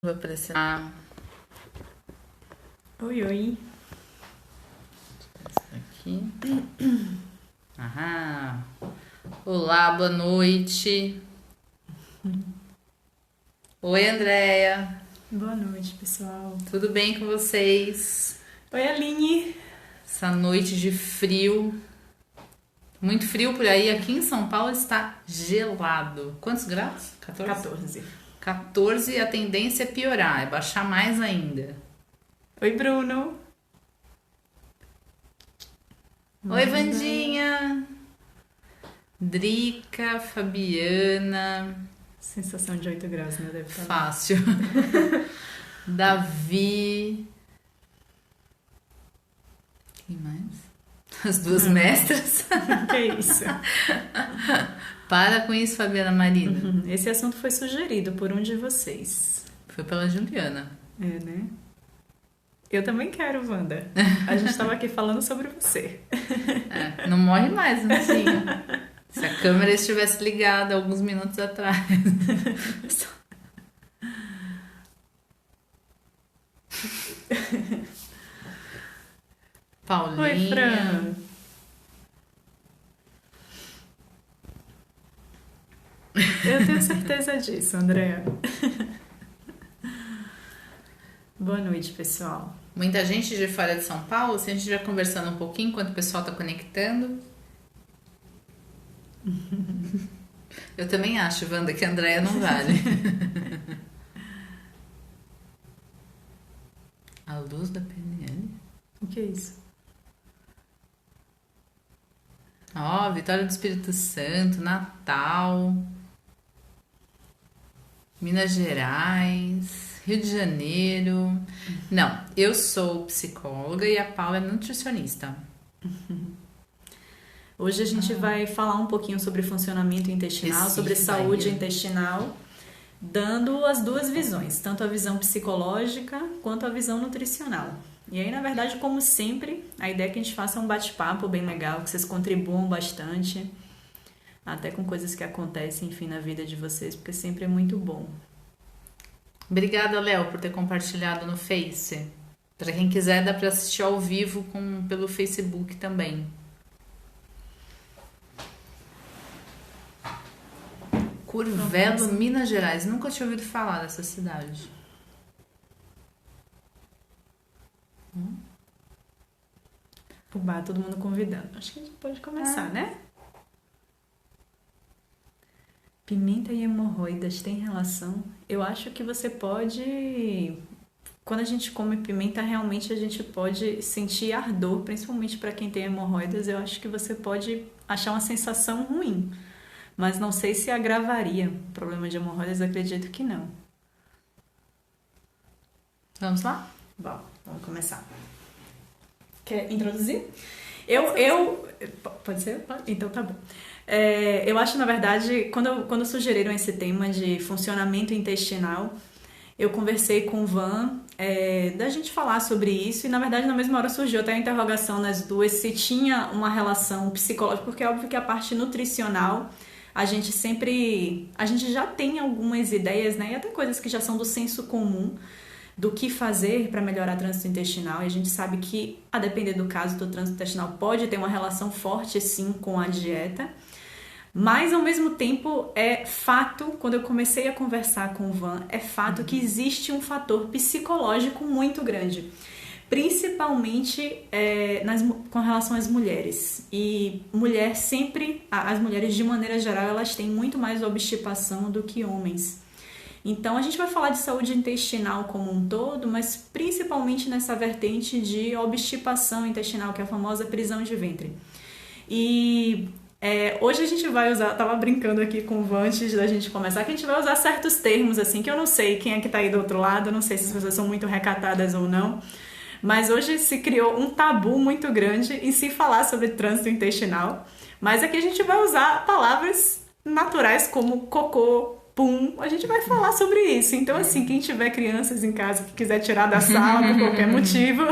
Vou aparecer. Oi, oi. Aqui. Aham. Olá, boa noite. Oi, Andréia. Boa noite, pessoal. Tudo bem com vocês? Oi, Aline. Essa noite de frio. Muito frio por aí. Aqui em São Paulo está gelado. Quantos graus? 14? 14. 14 e a tendência é piorar, é baixar mais ainda. Oi, Bruno. Oi, Vandinha. Drica, Fabiana. Sensação de 8 graus, né? Deve estar Fácil. Davi. Quem mais? As duas mestras. Que isso? Para com isso, Fabiana Marina. Esse assunto foi sugerido por um de vocês. Foi pela Juliana. É, né? Eu também quero, Wanda. A gente estava aqui falando sobre você. É, não morre mais, Vandinha. Se a câmera estivesse ligada alguns minutos atrás. Paulinha. Oi, Fran. Eu tenho certeza disso, Andréa. Boa noite, pessoal. Muita gente de fora de São Paulo. Se a gente estiver conversando um pouquinho enquanto o pessoal está conectando. Eu também acho, Wanda, que a Andréia não vale. A luz da PNL. O que é isso? Ó, Vitória do Espírito Santo, Natal, Minas Gerais, Rio de Janeiro. Não, eu sou psicóloga e a Paula é nutricionista. Hoje a gente vai falar um pouquinho sobre funcionamento intestinal, Recife, sobre saúde Bahia. intestinal, dando as duas visões, tanto a visão psicológica quanto a visão nutricional. E aí, na verdade, como sempre, a ideia é que a gente faça um bate-papo bem legal, que vocês contribuam bastante, até com coisas que acontecem, enfim, na vida de vocês, porque sempre é muito bom. Obrigada, Léo, por ter compartilhado no Face. Para quem quiser, dá para assistir ao vivo pelo Facebook também. Curvelo, Minas Gerais. Nunca tinha ouvido falar dessa cidade. Pubá, todo mundo convidando. Acho que a gente pode começar, né? Pimenta e hemorroidas têm relação? Eu acho que você pode... Quando a gente come pimenta, realmente a gente pode sentir ardor, principalmente para quem tem hemorroidas. Eu acho que você pode achar uma sensação ruim, mas não sei se agravaria o problema de hemorroidas, acredito que não. Vamos lá? Bom, vamos começar. Quer introduzir? Pode ser? Pode. Então tá bom. Eu acho, na verdade, quando sugeriram esse tema de funcionamento intestinal, eu conversei com o Van, da gente falar sobre isso, e na verdade na mesma hora surgiu até a interrogação nas duas se tinha uma relação psicológica, porque é óbvio que a parte nutricional a gente já tem algumas ideias, né, e até coisas que já são do senso comum do que fazer para melhorar o trânsito intestinal, e a gente sabe que, a depender do caso do trânsito intestinal, pode ter uma relação forte sim com a dieta. Mas, ao mesmo tempo, é fato, quando eu comecei a conversar com o Van, é fato que existe um fator psicológico muito grande, principalmente com relação às mulheres. E mulher sempre, as mulheres de maneira geral, elas têm muito mais obstipação do que homens. Então, a gente vai falar de saúde intestinal como um todo, mas principalmente nessa vertente de obstipação intestinal, que é a famosa prisão de ventre. E... hoje a gente vai usar, tava brincando aqui com o Van antes da gente começar, que a gente vai usar certos termos, assim, que eu não sei quem é que tá aí do outro lado, não sei se as pessoas são muito recatadas ou não, mas hoje se criou um tabu muito grande em se falar sobre trânsito intestinal, mas aqui a gente vai usar palavras naturais como cocô, pum, a gente vai falar sobre isso. Então, assim, quem tiver crianças em casa que quiser tirar da sala por qualquer motivo...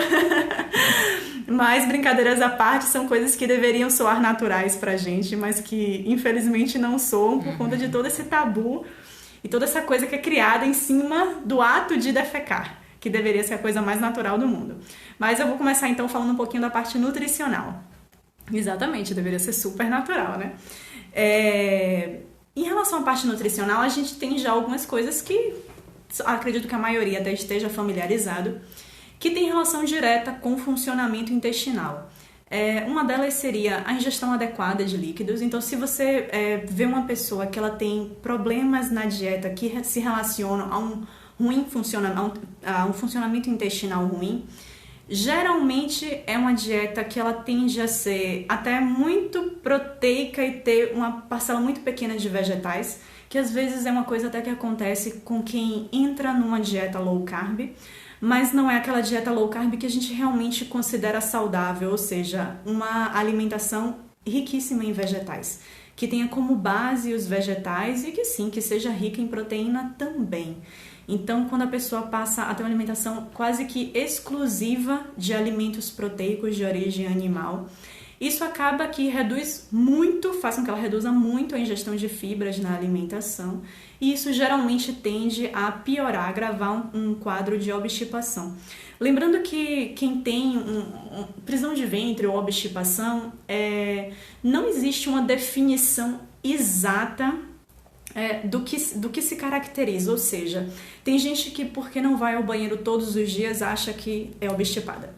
Mas, brincadeiras à parte, são coisas que deveriam soar naturais pra gente, mas que infelizmente não soam por conta de todo esse tabu e toda essa coisa que é criada em cima do ato de defecar, que deveria ser a coisa mais natural do mundo. Mas eu vou começar então falando um pouquinho da parte nutricional. Exatamente, deveria ser super natural, né? Em relação à parte nutricional, a gente tem já algumas coisas que acredito que a maioria até esteja familiarizado, que tem relação direta com o funcionamento intestinal. Uma delas seria a ingestão adequada de líquidos. Então, se você vê uma pessoa que ela tem problemas na dieta que se relacionam a um funcionamento intestinal ruim, geralmente é uma dieta que ela tende a ser até muito proteica e ter uma parcela muito pequena de vegetais, que às vezes é uma coisa até que acontece com quem entra numa dieta low carb, mas não é aquela dieta low carb que a gente realmente considera saudável, ou seja, uma alimentação riquíssima em vegetais, que tenha como base os vegetais e que sim, que seja rica em proteína também. Então, quando a pessoa passa a ter uma alimentação quase que exclusiva de alimentos proteicos de origem animal, isso acaba que reduz muito, faz com que ela reduza muito a ingestão de fibras na alimentação, e isso geralmente tende a piorar, agravar um quadro de obstipação. Lembrando que quem tem prisão de ventre ou obstipação, não existe uma definição exata do que se caracteriza, ou seja, tem gente que porque não vai ao banheiro todos os dias acha que é obstipada.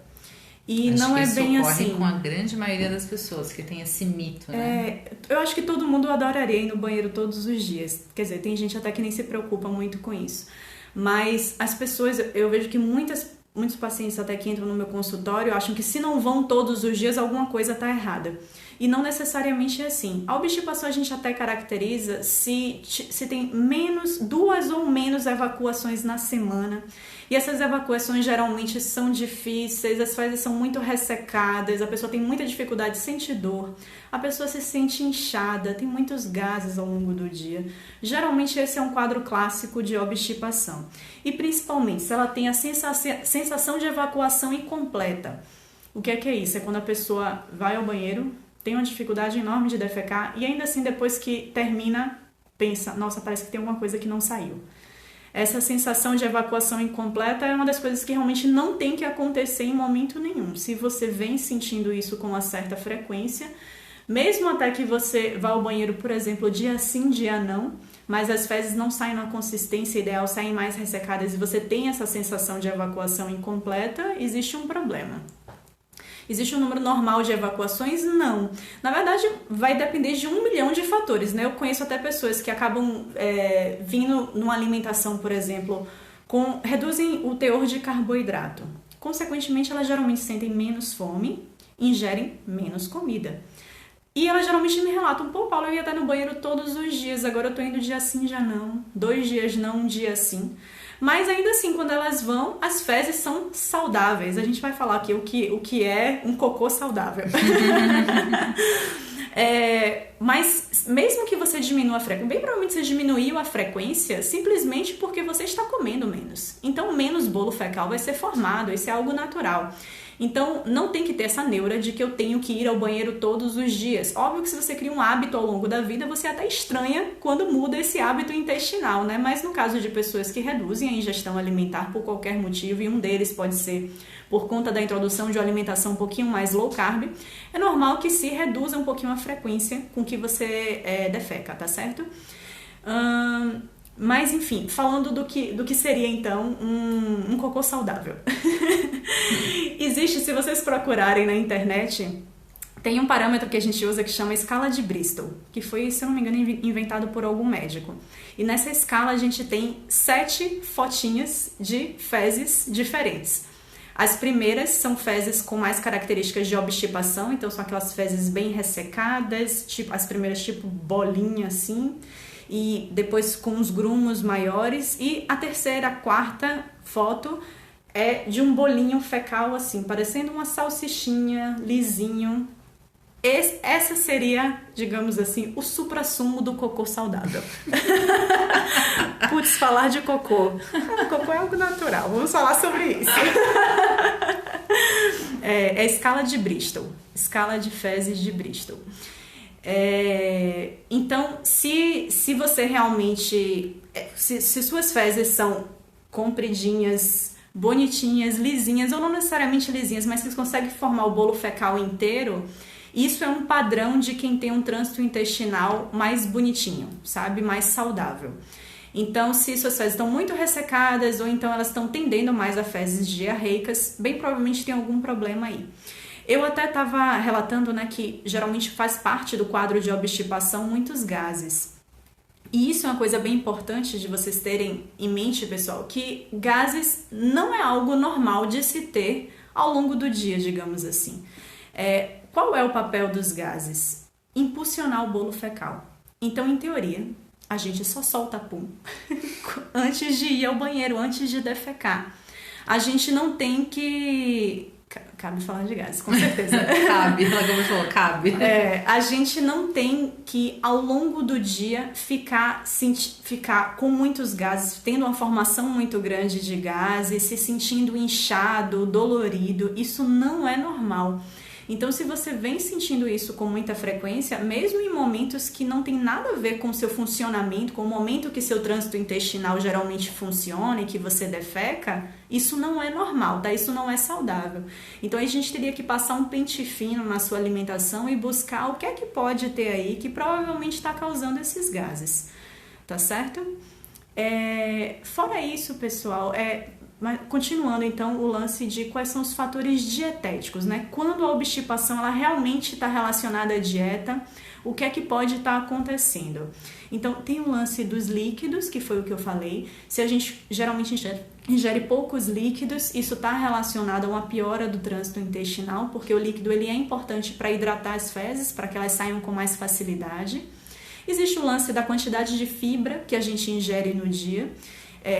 E acho não que é isso bem ocorre assim. Com a grande maioria das pessoas que tem esse mito, né? Eu acho que todo mundo adoraria ir no banheiro todos os dias. Quer dizer, tem gente até que nem se preocupa muito com isso. Mas as pessoas, eu vejo que muitos pacientes até que entram no meu consultório acham que se não vão todos os dias, alguma coisa está errada. E não necessariamente é assim. A obstipação a gente até caracteriza se tem duas ou menos evacuações na semana. E essas evacuações geralmente são difíceis, as fezes são muito ressecadas, a pessoa tem muita dificuldade, sente dor, a pessoa se sente inchada, tem muitos gases ao longo do dia. Geralmente esse é um quadro clássico de obstipação. E principalmente se ela tem a sensação de evacuação incompleta. O que é isso? É quando a pessoa vai ao banheiro, tem uma dificuldade enorme de defecar e ainda assim depois que termina, pensa, nossa, parece que tem alguma coisa que não saiu. Essa sensação de evacuação incompleta é uma das coisas que realmente não tem que acontecer em momento nenhum. Se você vem sentindo isso com uma certa frequência, mesmo até que você vá ao banheiro, por exemplo, dia sim, dia não, mas as fezes não saem na consistência ideal, saem mais ressecadas e você tem essa sensação de evacuação incompleta, existe um problema. Existe um número normal de evacuações? Não. Na verdade, vai depender de 1 milhão de fatores, né? Eu conheço até pessoas que acabam vindo numa alimentação, por exemplo, reduzem o teor de carboidrato. Consequentemente, elas geralmente sentem menos fome, ingerem menos comida. E elas geralmente me relatam, pô, Paulo, eu ia estar no banheiro todos os dias, agora eu tô indo dia sim, dia não, 2 dias não, 1 dia sim. Mas ainda assim, quando elas vão, as fezes são saudáveis. A gente vai falar aqui o que é um cocô saudável. Mas mesmo que você diminua a frequência, bem provavelmente você diminuiu a frequência simplesmente porque você está comendo menos. Então, menos bolo fecal vai ser formado, isso é algo natural. Então, não tem que ter essa neura de que eu tenho que ir ao banheiro todos os dias. Óbvio que se você cria um hábito ao longo da vida, você até estranha quando muda esse hábito intestinal, né? Mas no caso de pessoas que reduzem a ingestão alimentar por qualquer motivo, e um deles pode ser por conta da introdução de uma alimentação um pouquinho mais low carb, é normal que se reduza um pouquinho a frequência com que você defeca, tá certo? Mas, enfim, falando do que seria, então, um cocô saudável. Existe, se vocês procurarem na internet, tem um parâmetro que a gente usa que chama escala de Bristol, que foi, se eu não me engano, inventado por algum médico. E nessa escala a gente tem 7 fotinhas de fezes diferentes. As primeiras são fezes com mais características de obstipação, então são aquelas fezes bem ressecadas, tipo, as primeiras tipo bolinha assim, e depois com os grumos maiores, e a terceira, a quarta foto é de um bolinho fecal assim, parecendo uma salsichinha, lisinho. Essa seria, digamos assim, o suprassumo do cocô saudável. Putz, falar de cocô. Cocô é algo natural, vamos falar sobre isso. É a escala de Bristol, escala de fezes de Bristol. Então, se você realmente se suas fezes são compridinhas, bonitinhas, lisinhas, ou não necessariamente lisinhas, mas que conseguem formar o bolo fecal inteiro, isso é um padrão de quem tem um trânsito intestinal mais bonitinho, sabe? Mais saudável. Então, se suas fezes estão muito ressecadas ou então elas estão tendendo mais a fezes diarreicas, bem provavelmente tem algum problema aí. Eu até estava relatando, né, que geralmente faz parte do quadro de obstipação muitos gases. E isso é uma coisa bem importante de vocês terem em mente, pessoal, que gases não é algo normal de se ter ao longo do dia, digamos assim. Qual é o papel dos gases? Impulsionar o bolo fecal. Então, em teoria, a gente só solta pum antes de ir ao banheiro, antes de defecar. A gente não tem que... Cabe falar de gases, com certeza. Cabe, ela como falou, cabe. A gente não tem que, ao longo do dia, ficar com muitos gases, tendo uma formação muito grande de gases, se sentindo inchado, dolorido. Isso não é normal. Então, se você vem sentindo isso com muita frequência, mesmo em momentos que não tem nada a ver com o seu funcionamento, com o momento que seu trânsito intestinal geralmente funciona e que você defeca, isso não é normal, tá? Isso não é saudável. Então, a gente teria que passar um pente fino na sua alimentação e buscar o que é que pode ter aí que provavelmente está causando esses gases, tá certo? Fora isso, pessoal, mas continuando então o lance de quais são os fatores dietéticos, né? Quando a obstipação ela realmente está relacionada à dieta, o que é que pode estar acontecendo? Então tem o lance dos líquidos, que foi o que eu falei. Se a gente geralmente ingere poucos líquidos, isso está relacionado a uma piora do trânsito intestinal, porque o líquido ele é importante para hidratar as fezes, para que elas saiam com mais facilidade. Existe o lance da quantidade de fibra que a gente ingere no dia,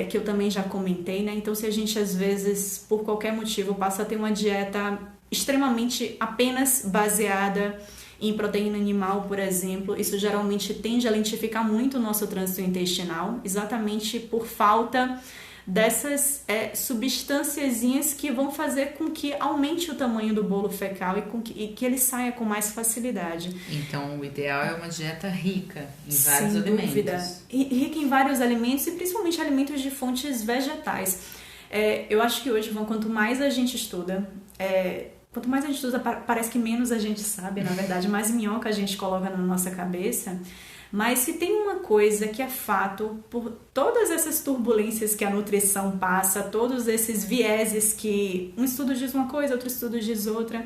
que eu também já comentei, né? Então, se a gente, às vezes, por qualquer motivo, passa a ter uma dieta extremamente apenas baseada em proteína animal, por exemplo, isso geralmente tende a lentificar muito o nosso trânsito intestinal, exatamente por falta dessas substânciazinhas que vão fazer com que aumente o tamanho do bolo fecal e que ele saia com mais facilidade. Então, o ideal é uma dieta rica em vários Sem alimentos. Dúvida. Rica em vários alimentos e principalmente alimentos de fontes vegetais. Eu acho que hoje, quanto mais a gente estuda, parece que menos a gente sabe, na verdade, mais minhoca a gente coloca na nossa cabeça. Mas se tem uma coisa que é fato, por todas essas turbulências que a nutrição passa, todos esses vieses que um estudo diz uma coisa, outro estudo diz outra,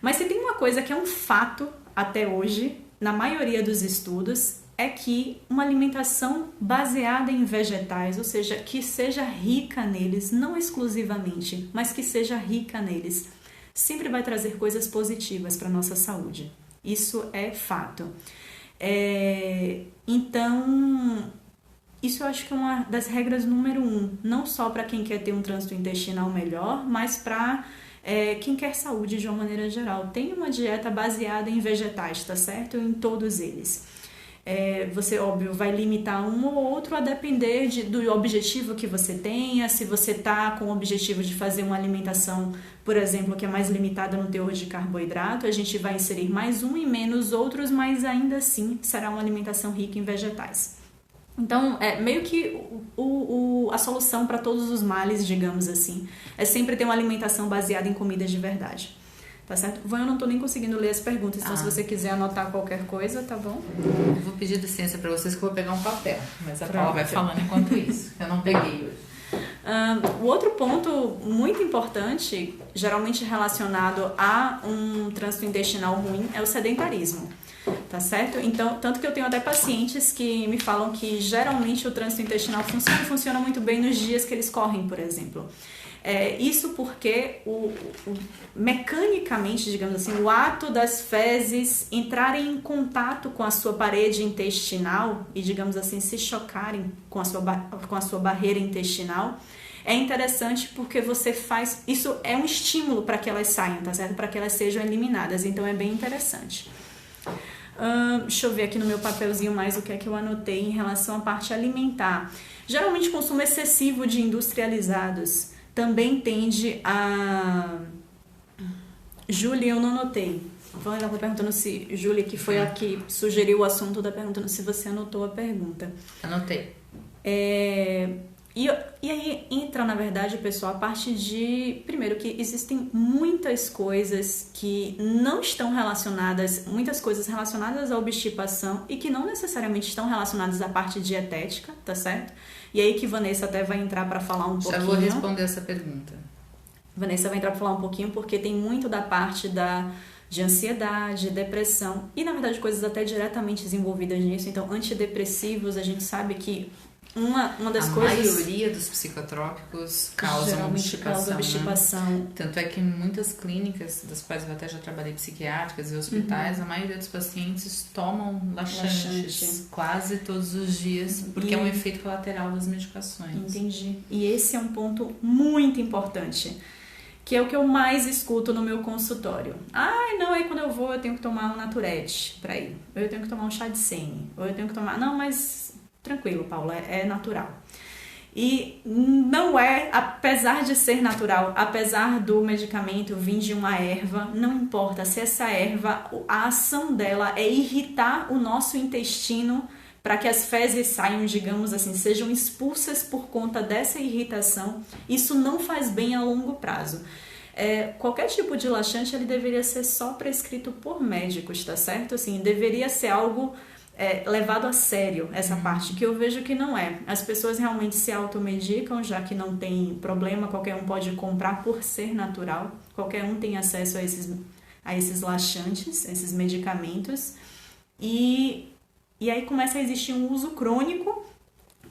mas se tem uma coisa que é um fato até hoje, na maioria dos estudos, é que uma alimentação baseada em vegetais, ou seja, que seja rica neles, não exclusivamente, mas que seja rica neles, sempre vai trazer coisas positivas para a nossa saúde. Isso é fato. Então, isso eu acho que é uma das regras número 1, não só para quem quer ter um trânsito intestinal melhor, mas para quem quer saúde de uma maneira geral. Tem uma dieta baseada em vegetais, tá certo? Em todos eles. Você, óbvio, vai limitar um ou outro a depender do objetivo que você tenha. Se você está com o objetivo de fazer uma alimentação, por exemplo, que é mais limitada no teor de carboidrato, a gente vai inserir mais um e menos outros, mas ainda assim será uma alimentação rica em vegetais. Então, meio que a solução para todos os males, digamos assim, é sempre ter uma alimentação baseada em comidas de verdade. Tá certo? Eu não tô nem conseguindo ler as perguntas, então se você quiser anotar qualquer coisa, tá bom? Eu vou pedir licença para vocês que eu vou pegar um papel, mas a Paula vai falando enquanto isso, eu não peguei hoje. O outro ponto muito importante, geralmente relacionado a um trânsito intestinal ruim, é o sedentarismo, tá certo? Então, tanto que eu tenho até pacientes que me falam que geralmente o trânsito intestinal funciona muito bem nos dias que eles correm, por exemplo. Isso porque mecanicamente, digamos assim, o ato das fezes entrarem em contato com a sua parede intestinal e, digamos assim, se chocarem com a sua barreira intestinal, é interessante porque você faz... Isso é um estímulo para que elas saiam, tá certo? Para que elas sejam eliminadas, então é bem interessante. Deixa eu ver aqui no meu papelzinho mais o que é que eu anotei em relação à parte alimentar. Geralmente, consumo excessivo de industrializados também tende a... Júlia, eu não anotei. Ela está perguntando se... Júlia, que foi a que sugeriu o assunto, está perguntando se você anotou a pergunta. Anotei. E aí entra, na verdade, pessoal, a parte de, primeiro, que existem muitas coisas que não estão relacionadas, muitas coisas relacionadas à obstipação e que não necessariamente estão relacionadas à parte dietética, tá certo? E aí que Vanessa até vai entrar para falar um pouquinho. Já vou responder essa pergunta. Vanessa vai entrar para falar um pouquinho porque tem muito da parte de ansiedade, depressão e, na verdade, coisas até diretamente desenvolvidas nisso. Então, antidepressivos, a gente sabe que uma das coisas... A maioria dos psicotrópicos causam obstipação. Né? Tanto é que em muitas clínicas, das quais eu até já trabalhei, psiquiátricas e hospitais, a maioria dos pacientes tomam laxantes quase todos os dias, porque é um efeito colateral das medicações. Entendi. E esse é um ponto muito importante, que é o que eu mais escuto no meu consultório. Não, aí quando eu vou eu tenho que tomar um Naturete pra ir. Ou eu tenho que tomar um chá de sene. Ou eu tenho que tomar... Não, mas tranquilo, Paula, é natural. E não é, apesar de ser natural, apesar do medicamento vir de uma erva, não importa se essa erva, a ação dela é irritar o nosso intestino para que as fezes saiam, digamos assim, sejam expulsas por conta dessa irritação. Isso não faz bem a longo prazo. Qualquer tipo de laxante ele deveria ser só prescrito por médicos, tá certo? Assim, deveria ser algo levado a sério, essa parte, que eu vejo que não é. As pessoas realmente se automedicam, já que não tem problema, qualquer um pode comprar por ser natural, qualquer um tem acesso a esses laxantes, esses medicamentos, e aí começa a existir um uso crônico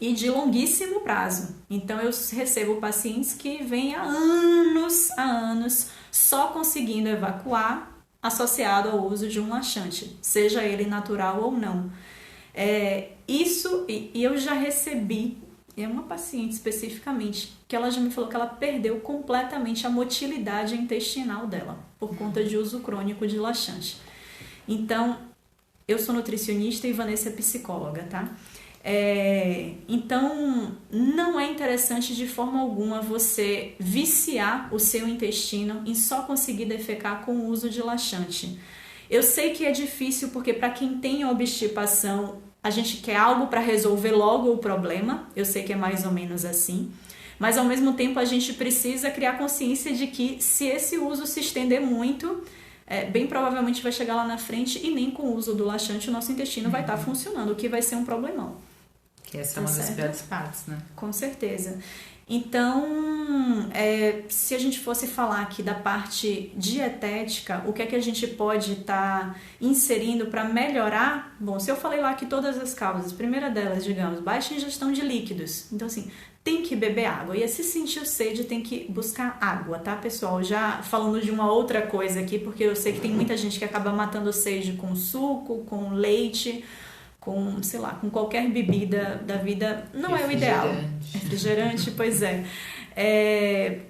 e de longuíssimo prazo. Então eu recebo pacientes que vêm há anos só conseguindo evacuar associado ao uso de um laxante, seja ele natural ou não. E eu já recebi, uma paciente especificamente, que ela já me falou que ela perdeu completamente a motilidade intestinal dela, por conta de uso crônico de laxante. Então, eu sou nutricionista e Vanessa é psicóloga, tá? Então, não é interessante de forma alguma você viciar o seu intestino em só conseguir defecar com o uso de laxante. Eu sei que é difícil porque para quem tem obstipação, a gente quer algo para resolver logo o problema, eu sei que é mais ou menos assim, mas ao mesmo tempo a gente precisa criar consciência de que se esse uso se estender muito, bem provavelmente vai chegar lá na frente e nem com o uso do laxante o nosso intestino vai estar funcionando, o que vai ser um problemão. Que essa é uma das piores partes, né? Com certeza. Então, se a gente fosse falar aqui da parte dietética, o que é que a gente pode estar inserindo para melhorar? Bom, se eu falei lá que todas as causas, a primeira delas, digamos, baixa ingestão de líquidos. Então, assim, tem que beber água. E se sentir sede, tem que buscar água, tá, pessoal? Já falando de uma outra coisa aqui, porque eu sei que tem muita gente que acaba matando sede com suco, com leite, com, sei lá, com qualquer bebida da vida, não é o ideal. Refrigerante, pois é.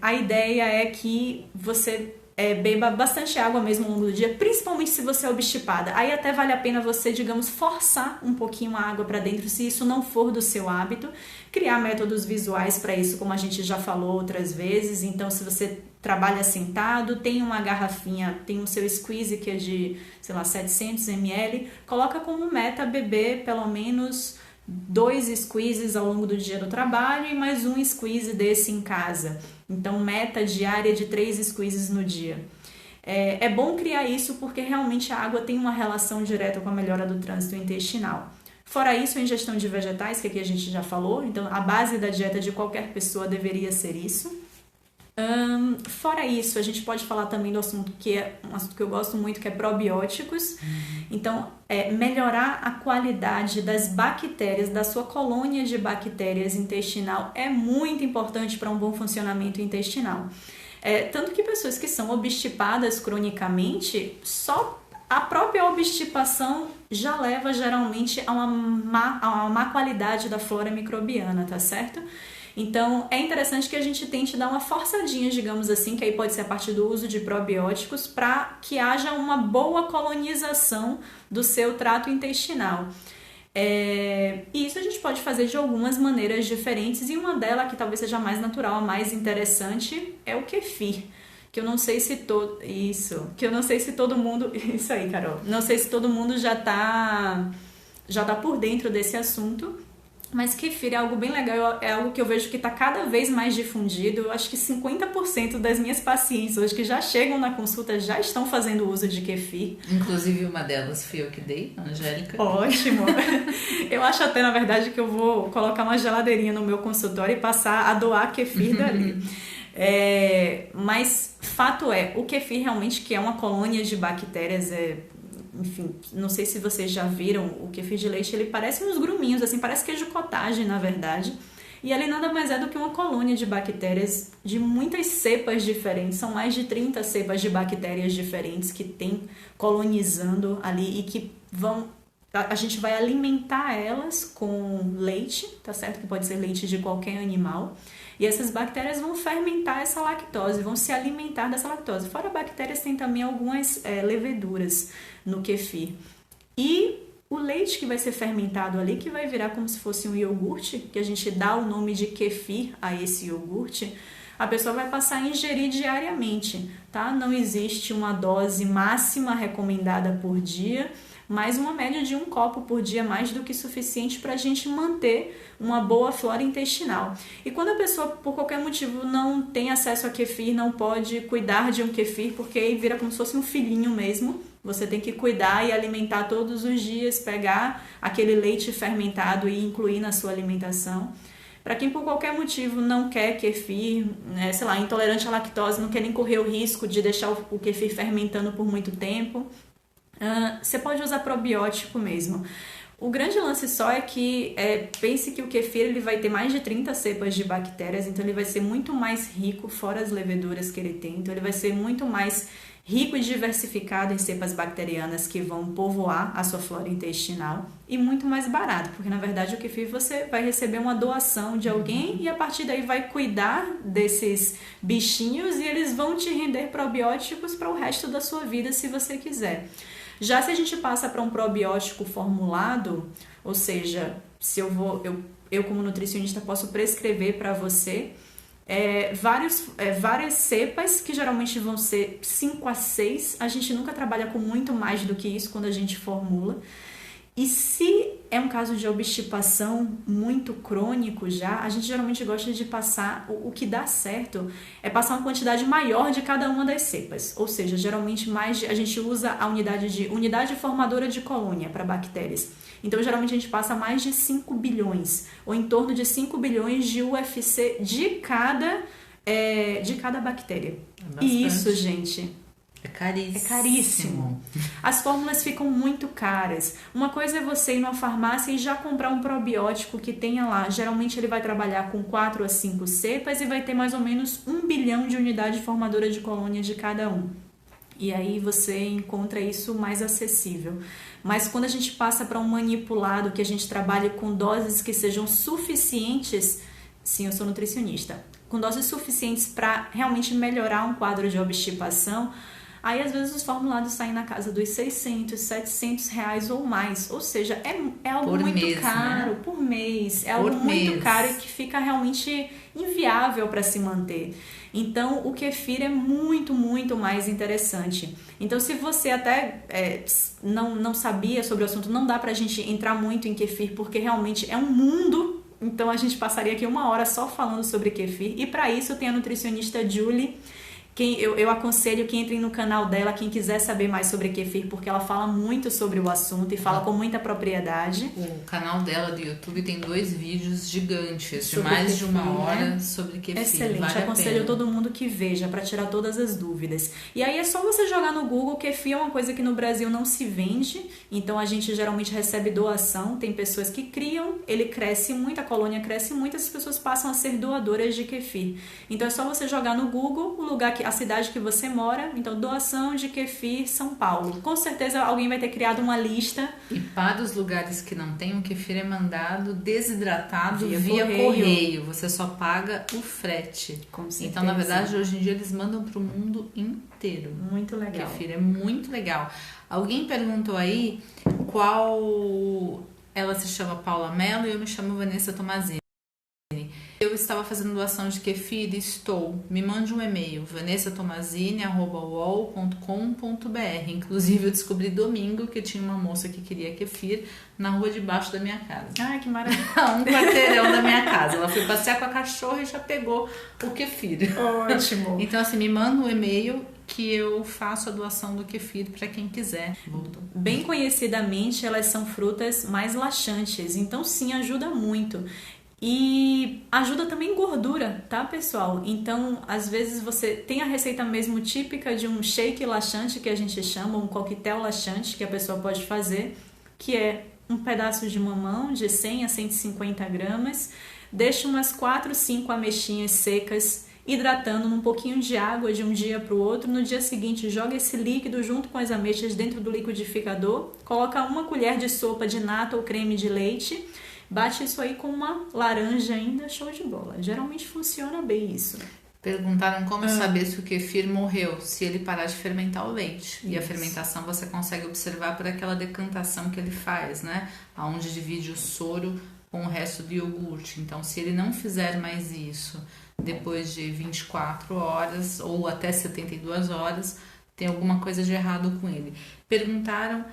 A ideia é que você beba bastante água mesmo ao longo do dia, principalmente se você é obstipada. Aí até vale a pena você, digamos, forçar um pouquinho a água para dentro, se isso não for do seu hábito. Criar métodos visuais para isso, como a gente já falou outras vezes. Então, se você trabalha sentado, tem uma garrafinha, tem o seu squeeze que é de, sei lá, 700 ml, coloca como meta beber pelo menos 2 squeezes ao longo do dia do trabalho e mais um squeeze desse em casa. Então, meta diária de 3 squeezes no dia. É bom criar isso porque realmente a água tem uma relação direta com a melhora do trânsito intestinal. Fora isso, a ingestão de vegetais, que aqui a gente já falou, então a base da dieta de qualquer pessoa deveria ser isso. Fora isso, a gente pode falar também do assunto que é um assunto que eu gosto muito, que é probióticos. Então, melhorar a qualidade das bactérias, da sua colônia de bactérias intestinal é muito importante para um bom funcionamento intestinal. Tanto que pessoas que são obstipadas cronicamente, só a própria obstipação já leva geralmente a uma má qualidade da flora microbiana, tá certo? Então, é interessante que a gente tente dar uma forçadinha, digamos assim, que aí pode ser a partir do uso de probióticos, para que haja uma boa colonização do seu trato intestinal. E isso a gente pode fazer de algumas maneiras diferentes, e uma delas, que talvez seja a mais natural, a mais interessante, é o kefir. Que eu não sei se todo mundo... Isso aí, Carol. Não sei se todo mundo já tá por dentro desse assunto. Mas kefir é algo bem legal, é algo que eu vejo que está cada vez mais difundido. Eu acho que 50% das minhas pacientes hoje que já chegam na consulta já estão fazendo uso de kefir. Inclusive uma delas fui eu que dei, a Angélica. Ótimo! Eu acho até, na verdade, que eu vou colocar uma geladeirinha no meu consultório e passar a doar kefir dali. Mas fato é, o kefir realmente que é uma colônia de bactérias, enfim, não sei se vocês já viram o kefir de leite, ele parece uns gruminhos, assim, parece queijo cottage, na verdade. E ele nada mais é do que uma colônia de bactérias de muitas cepas diferentes. São mais de 30 cepas de bactérias diferentes que tem colonizando ali e que a gente vai alimentar elas com leite, tá certo? Que pode ser leite de qualquer animal. E essas bactérias vão fermentar essa lactose, vão se alimentar dessa lactose. Fora bactérias, tem também algumas leveduras no kefir. E o leite que vai ser fermentado ali, que vai virar como se fosse um iogurte, que a gente dá o nome de kefir a esse iogurte, a pessoa vai passar a ingerir diariamente, tá? Não existe uma dose máxima recomendada por dia, mas uma média de 1 copo por dia mais do que suficiente para a gente manter uma boa flora intestinal. E quando a pessoa, por qualquer motivo, não tem acesso a kefir, não pode cuidar de um kefir, porque aí vira como se fosse um filhinho mesmo, você tem que cuidar e alimentar todos os dias, pegar aquele leite fermentado e incluir na sua alimentação. Para quem por qualquer motivo não quer kefir, sei lá, intolerante à lactose, não quer nem correr o risco de deixar o kefir fermentando por muito tempo, você pode usar probiótico mesmo. O grande lance só é que pense que o kefir ele vai ter mais de 30 cepas de bactérias, então ele vai ser muito mais rico, fora as leveduras que ele tem, então ele vai ser muito mais rico e diversificado em cepas bacterianas que vão povoar a sua flora intestinal e muito mais barato, porque na verdade o kefir você vai receber uma doação de alguém e a partir daí vai cuidar desses bichinhos e eles vão te render probióticos para o resto da sua vida se você quiser. Já se a gente passa para um probiótico formulado, ou seja, se eu como nutricionista posso prescrever para você várias cepas, que geralmente vão ser 5 a 6, a gente nunca trabalha com muito mais do que isso quando a gente formula. E se é um caso de obstipação muito crônico já, a gente geralmente gosta de passar, o que dá certo é passar uma quantidade maior de cada uma das cepas, ou seja, geralmente a gente usa a unidade formadora de colônia para bactérias. Então, geralmente a gente passa mais de 5 bilhões, ou em torno de 5 bilhões de UFC de cada bactéria. E isso, gente, é caríssimo. É caríssimo. As fórmulas ficam muito caras. Uma coisa é você ir numa farmácia e já comprar um probiótico que tenha lá. Geralmente ele vai trabalhar com 4 a 5 cepas e vai ter mais ou menos 1 bilhão de unidade formadora de colônia de cada um. E aí você encontra isso mais acessível. Mas quando a gente passa para um manipulado, que a gente trabalha com doses que sejam suficientes, sim, eu sou nutricionista, com doses suficientes para realmente melhorar um quadro de obstipação, aí às vezes os formulados saem na casa dos 600, 700 reais ou mais. Ou seja, é algo muito mês, caro, né? Por mês. É algo muito caro e que fica realmente inviável para se manter. Então, o kefir é muito, muito mais interessante. Então, se você até não sabia sobre o assunto, não dá pra gente entrar muito em kefir, porque realmente é um mundo. Então, a gente passaria aqui 1 hora só falando sobre kefir. E para isso, tem a nutricionista Julie. Eu aconselho que entrem no canal dela, quem quiser saber mais sobre kefir, porque ela fala muito sobre o assunto e fala com muita propriedade. O canal dela do YouTube tem 2 vídeos gigantes, de mais de 1 hora, sobre kefir. Excelente, vale aconselho todo mundo que veja, para tirar todas as dúvidas. E aí é só você jogar no Google, kefir é uma coisa que no Brasil não se vende, então a gente geralmente recebe doação, tem pessoas que criam, ele cresce muito, a colônia cresce muito, as pessoas passam a ser doadoras de kefir. Então é só você jogar no Google o lugar a cidade que você mora, então doação de kefir São Paulo. Com certeza alguém vai ter criado uma lista. E para os lugares que não tem, o kefir é mandado desidratado via correio. Você só paga o frete. Com certeza. Então, na verdade, hoje em dia eles mandam para o mundo inteiro. Muito legal. O kefir é muito legal. Alguém perguntou aí qual... Ela se chama Paula Mello e eu me chamo Vanessa Tomazini. Eu estava fazendo doação de kefir e estou. Me mande um e-mail, vanessatomazini@uol.com.br. Inclusive, eu descobri domingo que tinha uma moça que queria kefir na rua debaixo da minha casa. Ai, que maravilha. Um quarteirão da minha casa. Ela foi passear com a cachorra e já pegou o kefir. Ótimo. Então, assim, me manda um e-mail que eu faço a doação do kefir para quem quiser. Voltou. Bem conhecidamente, elas são frutas mais laxantes, então sim, ajuda muito. E ajuda também em gordura, tá, pessoal? Então, às vezes você tem a receita mesmo típica de um shake laxante, que a gente chama, um coquetel laxante, que a pessoa pode fazer, que é um pedaço de mamão de 100 a 150 gramas, deixa umas 4, 5 ameixinhas secas, hidratando num pouquinho de água de um dia para o outro. No dia seguinte, joga esse líquido junto com as ameixas dentro do liquidificador, coloca uma colher de sopa de nata ou creme de leite, bate isso aí com uma laranja ainda, show de bola. Geralmente funciona bem isso. Perguntaram como saber se o kefir morreu, se ele parar de fermentar o leite. Isso. E a fermentação você consegue observar por aquela decantação que ele faz, né? Onde divide o soro com o resto do iogurte. Então, se ele não fizer mais isso depois de 24 horas ou até 72 horas, tem alguma coisa de errado com ele. Perguntaram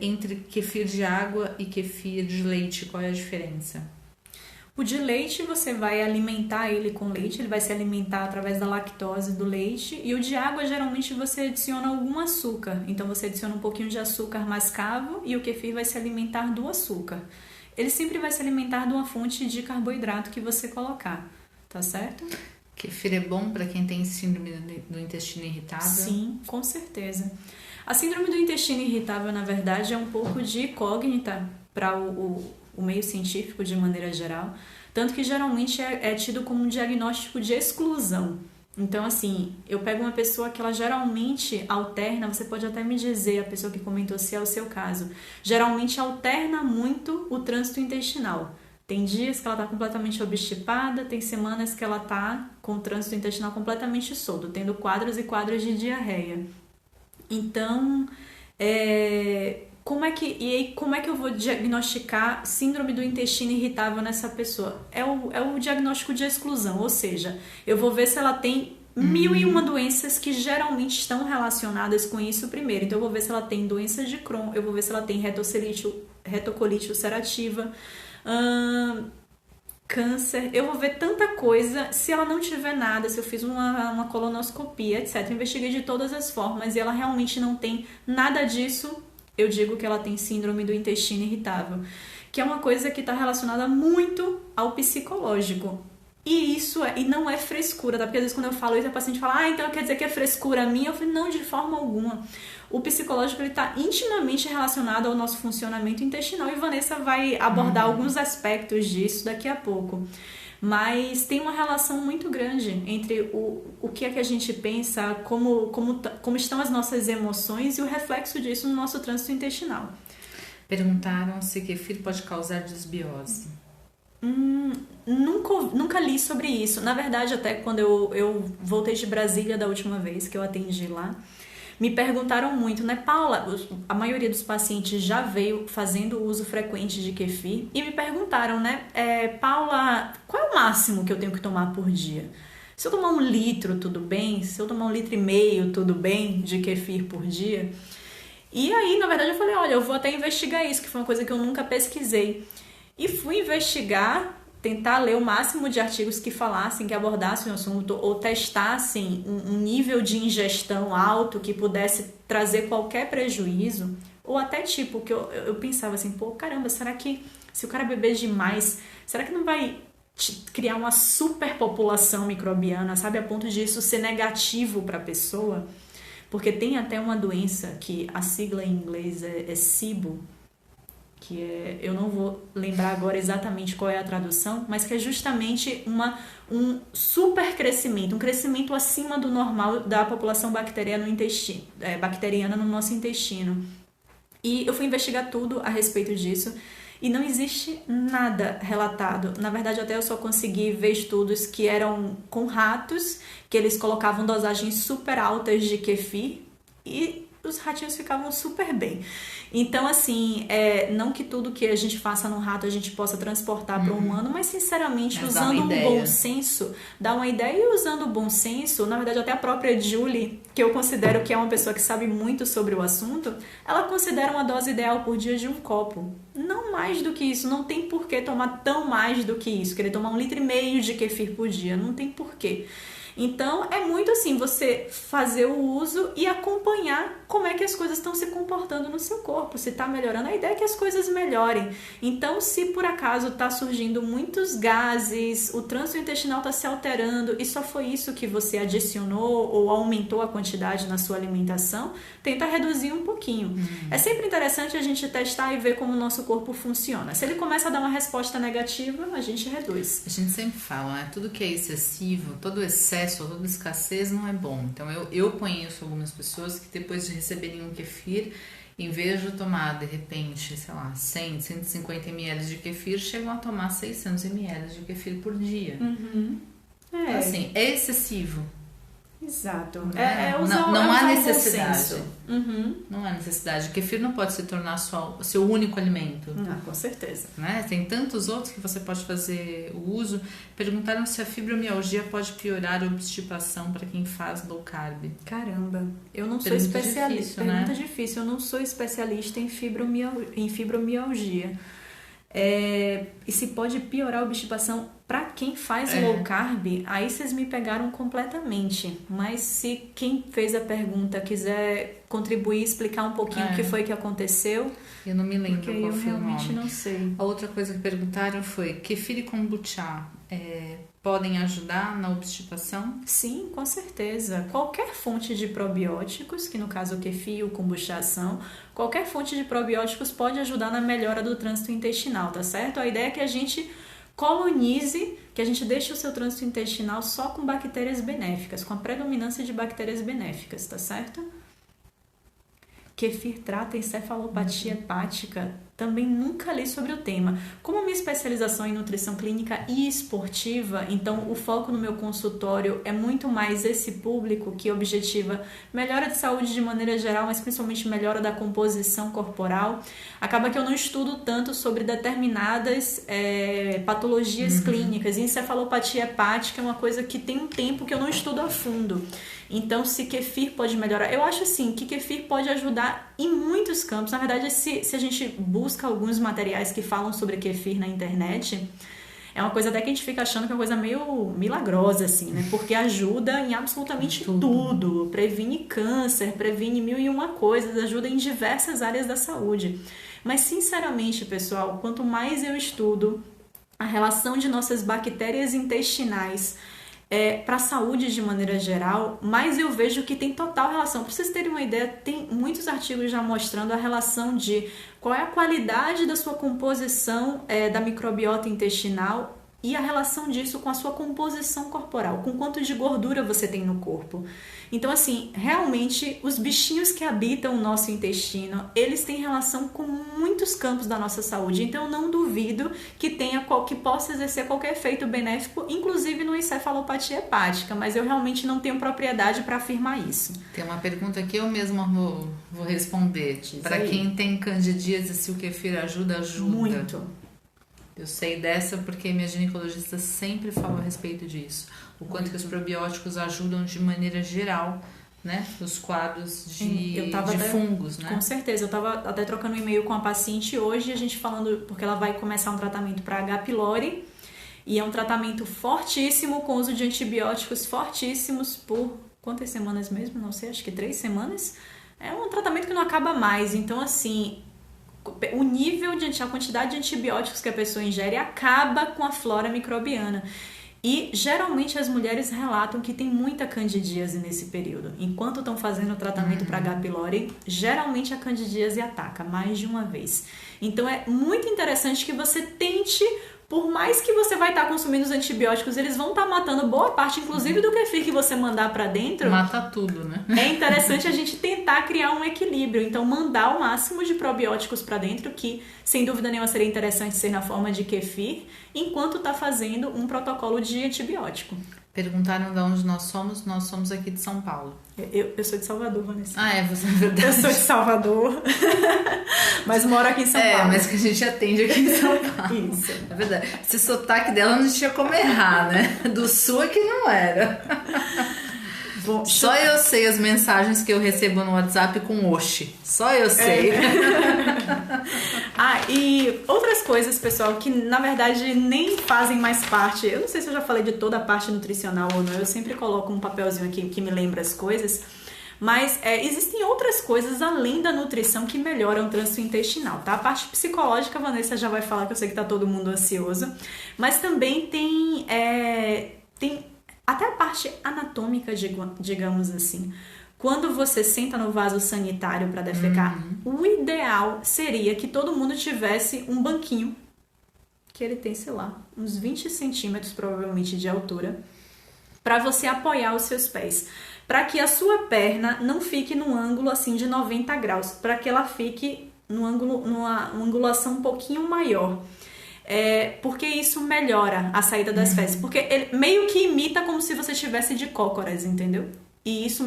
entre kefir de água e kefir de leite, qual é a diferença? O de leite você vai alimentar ele com leite, ele vai se alimentar através da lactose do leite, e o de água geralmente você adiciona algum açúcar, então você adiciona um pouquinho de açúcar mascavo e o kefir vai se alimentar do açúcar. Ele sempre vai se alimentar de uma fonte de carboidrato que você colocar, tá certo? Kefir é bom para quem tem síndrome do intestino irritável? Sim, com certeza. A síndrome do intestino irritável, na verdade, é um pouco de incógnita para o meio científico de maneira geral, tanto que geralmente é tido como um diagnóstico de exclusão. Então, assim, eu pego uma pessoa que ela geralmente alterna, você pode até me dizer, a pessoa que comentou, se é o seu caso, geralmente alterna muito o trânsito intestinal. Tem dias que ela está completamente obstipada, tem semanas que ela está com o trânsito intestinal completamente solto, tendo quadros e quadros de diarreia. Então, como é que eu vou diagnosticar síndrome do intestino irritável nessa pessoa? É o diagnóstico de exclusão, ou seja, eu vou ver se ela tem 1001 doenças que geralmente estão relacionadas com isso primeiro. Então, eu vou ver se ela tem doenças de Crohn, eu vou ver se ela tem retocolite ulcerativa, câncer, eu vou ver tanta coisa. Se ela não tiver nada, se eu fiz uma colonoscopia, etc, eu investiguei de todas as formas e ela realmente não tem nada disso, eu digo que ela tem síndrome do intestino irritável, que é uma coisa que está relacionada muito ao psicológico. E não é frescura, tá? Porque às vezes quando eu falo isso, a paciente fala, então quer dizer que é frescura minha? Eu falei, não, de forma alguma. O psicológico está intimamente relacionado ao nosso funcionamento intestinal e Vanessa vai abordar alguns aspectos disso daqui a pouco. Mas tem uma relação muito grande entre o que é que a gente pensa, como estão as nossas emoções e o reflexo disso no nosso trânsito intestinal. Perguntaram se kefir pode causar desbiose. Nunca li sobre isso. Na verdade, até quando eu voltei de Brasília da última vez que eu atendi lá, me perguntaram muito, né, Paula? A maioria dos pacientes já veio fazendo uso frequente de kefir e me perguntaram, né, Paula, qual é o máximo que eu tenho que tomar por dia? Se eu tomar 1 litro, tudo bem? Se eu tomar 1,5 litros, tudo bem? De kefir por dia? E aí, na verdade, eu falei, olha, eu vou até investigar isso, que foi uma coisa que eu nunca pesquisei. E fui investigar, tentar ler o máximo de artigos que falassem, que abordassem o assunto ou testassem um nível de ingestão alto que pudesse trazer qualquer prejuízo, ou até tipo, que eu pensava assim, pô, caramba, será que se o cara beber demais, será que não vai criar uma superpopulação microbiana, sabe, a ponto de isso ser negativo para a pessoa? Porque tem até uma doença que a sigla em inglês é SIBO, que eu não vou lembrar agora exatamente qual é a tradução, mas que é justamente um super crescimento, um crescimento acima do normal da população bacteriana no nosso intestino. E eu fui investigar tudo a respeito disso e não existe nada relatado. Na verdade, até eu só consegui ver estudos que eram com ratos, que eles colocavam dosagens super altas de kefir e os ratinhos ficavam super bem. Então, assim, não que tudo que a gente faça no rato a gente possa transportar para o humano, mas sinceramente, usando um bom senso, dá uma ideia. E usando o bom senso, na verdade até a própria Julie, que eu considero que é uma pessoa que sabe muito sobre o assunto, ela considera uma dose ideal por dia de 1 copo. Não mais do que isso, não tem por que tomar tão mais do que isso, querer tomar 1,5 litro de kefir por dia, não tem porquê. Então, é muito assim, você fazer o uso e acompanhar como é que as coisas estão se comportando no seu corpo, se está melhorando. A ideia é que as coisas melhorem. Então, se por acaso está surgindo muitos gases, o trânsito intestinal está se alterando e só foi isso que você adicionou ou aumentou a quantidade na sua alimentação, tenta reduzir um pouquinho. É sempre interessante a gente testar e ver como o nosso corpo funciona. Se ele começa a dar uma resposta negativa, a gente reduz. A gente sempre fala, né? Tudo que é excessivo, todo excesso, toda escassez não é bom. Então eu conheço algumas pessoas que depois de receberem um kefir, em vez de tomar de repente, sei lá, 100, 150 ml de kefir, chegam a tomar 600 ml de kefir por dia. Então, assim, é excessivo. Exato. Não há necessidade. Não há necessidade. O kefir não pode se tornar só o seu único alimento. Com certeza. Né? Tem tantos outros que você pode fazer o uso. Perguntaram se a fibromialgia pode piorar a obstipação para quem faz low carb. Caramba, eu não sou especialista. Pergunta difícil. Eu não sou especialista em fibromialgia. E se pode piorar a obstipação para quem faz low carb, aí vocês me pegaram completamente. Mas se quem fez a pergunta quiser contribuir, explicar um pouquinho o que foi que aconteceu, eu não me lembro qual foi o nome. Eu realmente não sei. A outra coisa que perguntaram foi: kefir e kombucha podem ajudar na obstipação? Sim, com certeza. Qualquer fonte de probióticos, que no caso o kefir e o kombucha são, qualquer fonte de probióticos pode ajudar na melhora do trânsito intestinal, tá certo? A ideia é que a gente colonize, que a gente deixe o seu trânsito intestinal só com bactérias benéficas, com a predominância de bactérias benéficas, tá certo? Kefir trata encefalopatia hepática. Também nunca li sobre o tema. Como a minha especialização é em nutrição clínica e esportiva, então o foco no meu consultório é muito mais esse público que objetiva melhora de saúde de maneira geral, mas principalmente melhora da composição corporal. Acaba que eu não estudo tanto sobre determinadas patologias clínicas. E encefalopatia hepática é uma coisa que tem um tempo que eu não estudo a fundo. Então, se kefir pode melhorar, eu acho assim que kefir pode ajudar em muitos campos. Na verdade, se a gente busca alguns materiais que falam sobre kefir na internet, é uma coisa até que a gente fica achando que é uma coisa meio milagrosa, assim, né? Porque ajuda em absolutamente tudo. Previne câncer, previne 1001 coisas, ajuda em diversas áreas da saúde. Mas, sinceramente, pessoal, quanto mais eu estudo a relação de nossas bactérias intestinais para a saúde de maneira geral, mas eu vejo que tem total relação. Para vocês terem uma ideia, tem muitos artigos já mostrando a relação de qual é a qualidade da sua composição da microbiota intestinal e a relação disso com a sua composição corporal, com quanto de gordura você tem no corpo. Então, assim, realmente, os bichinhos que habitam o nosso intestino, eles têm relação com muitos campos da nossa saúde. Então, eu não duvido que possa exercer qualquer efeito benéfico, inclusive no encefalopatia hepática, mas eu realmente não tenho propriedade para afirmar isso. Tem uma pergunta que eu mesma vou responder. Para quem tem candidíase, se o kefir ajuda? Muito. Eu sei dessa porque minha ginecologista sempre falou a respeito disso. O quanto que os probióticos ajudam de maneira geral, né? Os quadros de fungos, né? Com certeza. Eu estava até trocando um e-mail com a paciente hoje, a gente falando, porque ela vai começar um tratamento para H. pylori, e é um tratamento fortíssimo, com uso de antibióticos fortíssimos por quantas semanas mesmo? Não sei, acho que 3 semanas. É um tratamento que não acaba mais. Então, assim, o nível a quantidade de antibióticos que a pessoa ingere acaba com a flora microbiana. E geralmente as mulheres relatam que tem muita candidíase nesse período. Enquanto estão fazendo o tratamento para H. pylori, geralmente a candidíase ataca mais de uma vez. Então é muito interessante que você tente, por mais que você vai estar consumindo os antibióticos, eles vão estar matando boa parte, inclusive do kefir que você mandar para dentro. Mata tudo, né? É interessante a gente tentar criar um equilíbrio. Então, mandar o máximo de probióticos para dentro, que sem dúvida nenhuma seria interessante ser na forma de kefir, enquanto está fazendo um protocolo de antibiótico. Perguntaram de onde nós somos aqui de São Paulo. Eu sou de Salvador, Vanessa. Ah, você é verdade. Eu sou de Salvador, mas moro aqui em São Paulo. Mas que a gente atende aqui em São Paulo. Isso. É verdade. Esse sotaque dela não tinha como errar, né? Do sul é que não era. Bom, só eu sei as mensagens que eu recebo no WhatsApp com oxi. Só eu sei. E outras coisas, pessoal, que na verdade nem fazem mais parte. Eu não sei se eu já falei de toda a parte nutricional ou não. Eu sempre coloco um papelzinho aqui que me lembra as coisas. Mas existem outras coisas além da nutrição que melhoram o trânsito intestinal, tá? A parte psicológica, a Vanessa já vai falar, que eu sei que tá todo mundo ansioso. Mas também tem até a parte anatômica, digamos assim. Quando você senta no vaso sanitário para defecar, o ideal seria que todo mundo tivesse um banquinho, que ele tem, sei lá, uns 20 centímetros provavelmente de altura, para você apoiar os seus pés. Para que a sua perna não fique num ângulo assim de 90 graus, para que ela fique numa angulação um pouquinho maior. Porque isso melhora a saída das fezes. Porque ele meio que imita como se você estivesse de cócoras, entendeu? E isso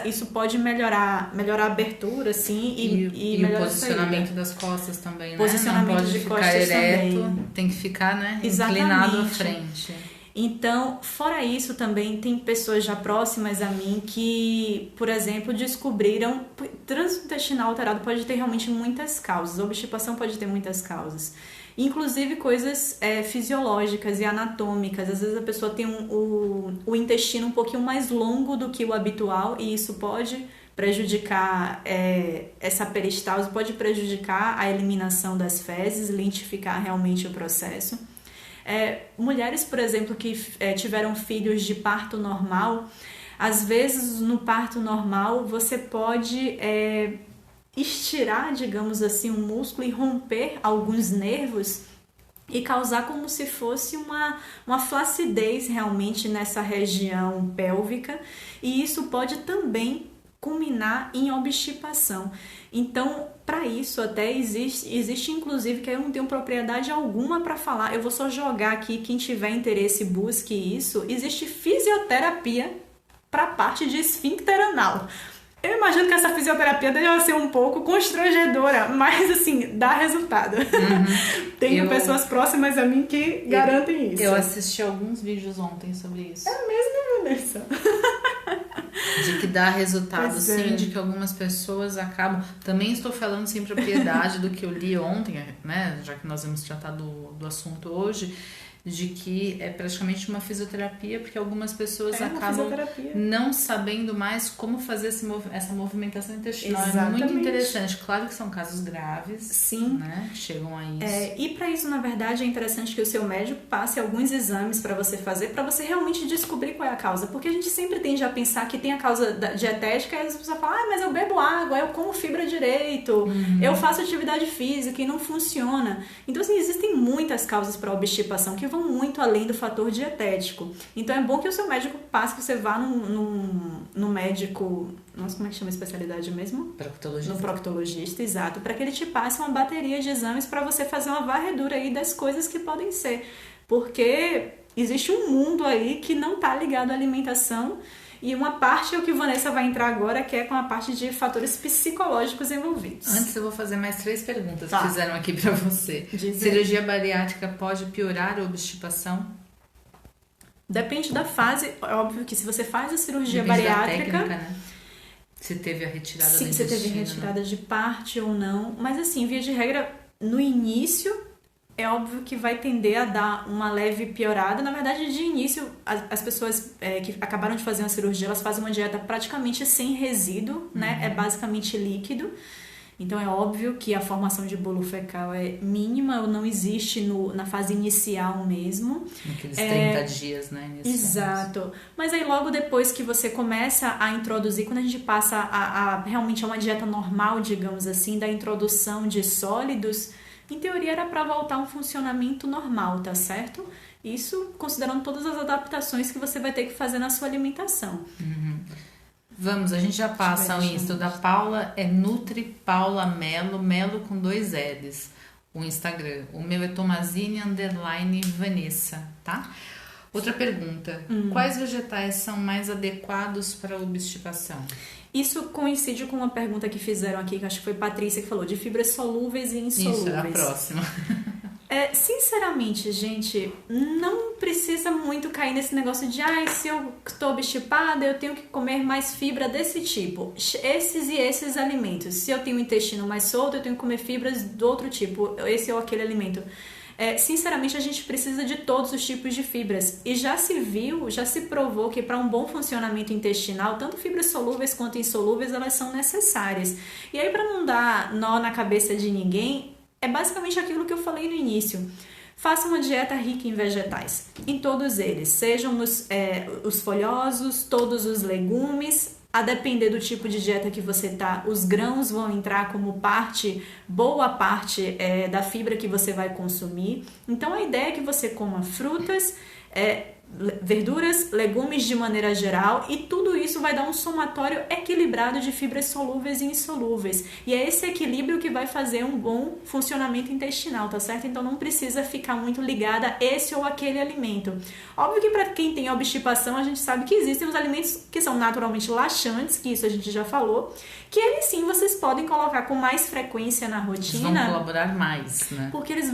isso pode melhorar a abertura, assim, e melhorar o posicionamento das costas também, né? Posicionamento não pode de ficar costas ereto, também. Tem que ficar, né? Exatamente. Inclinado à frente. Então, fora isso, também tem pessoas já próximas a mim que, por exemplo, descobriram... Trânsito intestinal alterado pode ter realmente muitas causas. A obstipação pode ter muitas causas. Inclusive coisas fisiológicas e anatômicas. Às vezes a pessoa tem o intestino um pouquinho mais longo do que o habitual e isso pode prejudicar essa peristalse, pode prejudicar a eliminação das fezes, lentificar realmente o processo. Mulheres, por exemplo, que tiveram filhos de parto normal, às vezes no parto normal você pode... estirar, digamos assim, um músculo e romper alguns nervos e causar como se fosse uma flacidez realmente nessa região pélvica, e isso pode também culminar em obstipação. Então, para isso até existe inclusive, que eu não tenho propriedade alguma para falar, eu vou só jogar aqui, quem tiver interesse busque isso, existe fisioterapia para a parte de esfíncter anal. Eu imagino que essa fisioterapia deve ser um pouco constrangedora, mas assim, dá resultado. Tenho pessoas próximas a mim que garantem isso. Eu assisti alguns vídeos ontem sobre isso. É mesmo, Vanessa? De que dá resultado, sim, de que algumas pessoas acabam... Também estou falando sem propriedade do que eu li ontem, né? Já que nós vamos tratar do assunto hoje, de que é praticamente uma fisioterapia, porque algumas pessoas acabam não sabendo mais como fazer essa movimentação intestinal. Exatamente. É muito interessante. Claro que são casos graves, sim, né? Chegam a isso. E para isso, na verdade, é interessante que o seu médico passe alguns exames para você fazer, para você realmente descobrir qual é a causa. Porque a gente sempre tende a pensar que tem a causa dietética, e as pessoas falam, mas eu bebo água, eu como fibra direito, eu faço atividade física e não funciona. Então, assim, existem muitas causas para obstipação que vão muito além do fator dietético. Então é bom que o seu médico passe, que você vá no médico... Nossa, como é que chama a especialidade mesmo? Proctologista. No proctologista, exato. Para que ele te passe uma bateria de exames para você fazer uma varredura aí das coisas que podem ser. Porque existe um mundo aí que não está ligado à alimentação. E uma parte é o que a Vanessa vai entrar agora, que é com a parte de fatores psicológicos envolvidos. Antes eu vou fazer mais 3 perguntas que fizeram aqui pra você. Cirurgia bariátrica pode piorar a obstipação? Depende da fase. É óbvio que se você faz a cirurgia bariátrica... Da técnica, né? Se teve a retirada do intestino. Sim, se teve retirada de parte ou não. Mas assim, via de regra, no início... É óbvio que vai tender a dar uma leve piorada. Na verdade, de início, as pessoas que acabaram de fazer uma cirurgia, elas fazem uma dieta praticamente sem resíduo, né? É basicamente líquido. Então, é óbvio que a formação de bolo fecal é mínima, ou não existe na fase inicial mesmo. Naqueles 30 dias, né? Exato. Mas aí, logo depois que você começa a introduzir, quando a gente passa realmente a uma dieta normal, digamos assim, da introdução de sólidos... Em teoria era para voltar a um funcionamento normal, tá certo? Isso considerando todas as adaptações que você vai ter que fazer na sua alimentação. Vamos, a gente já passa o Insta da Paula, é Nutri Paula Melo, Melo com 2 L's, o Instagram. O meu é Tomazine _ Vanessa, tá? Outra pergunta, quais vegetais são mais adequados para a obstipação? Isso coincide com uma pergunta que fizeram aqui, que acho que foi Patrícia que falou, de fibras solúveis e insolúveis. Isso, é a próxima. Sinceramente, gente, não precisa muito cair nesse negócio de se eu estou obstipada, eu tenho que comer mais fibra desse tipo. Esses e esses alimentos. Se eu tenho o intestino mais solto, eu tenho que comer fibras do outro tipo, esse ou aquele alimento. Sinceramente, a gente precisa de todos os tipos de fibras. E já se provou que para um bom funcionamento intestinal, tanto fibras solúveis quanto insolúveis, elas são necessárias. E aí, para não dar nó na cabeça de ninguém, é basicamente aquilo que eu falei no início. Faça uma dieta rica em vegetais, em todos eles, sejam os folhosos, todos os legumes. A depender do tipo de dieta que você tá, os grãos vão entrar como boa parte da fibra que você vai consumir. Então a ideia é que você coma frutas, verduras, legumes de maneira geral, e tudo isso vai dar um somatório equilibrado de fibras solúveis e insolúveis. E é esse equilíbrio que vai fazer um bom funcionamento intestinal, tá certo? Então não precisa ficar muito ligada a esse ou aquele alimento. Óbvio que para quem tem obstipação, a gente sabe que existem os alimentos que são naturalmente laxantes, que isso a gente já falou, que eles sim vocês podem colocar com mais frequência na rotina. Eles vão colaborar mais, né? Porque eles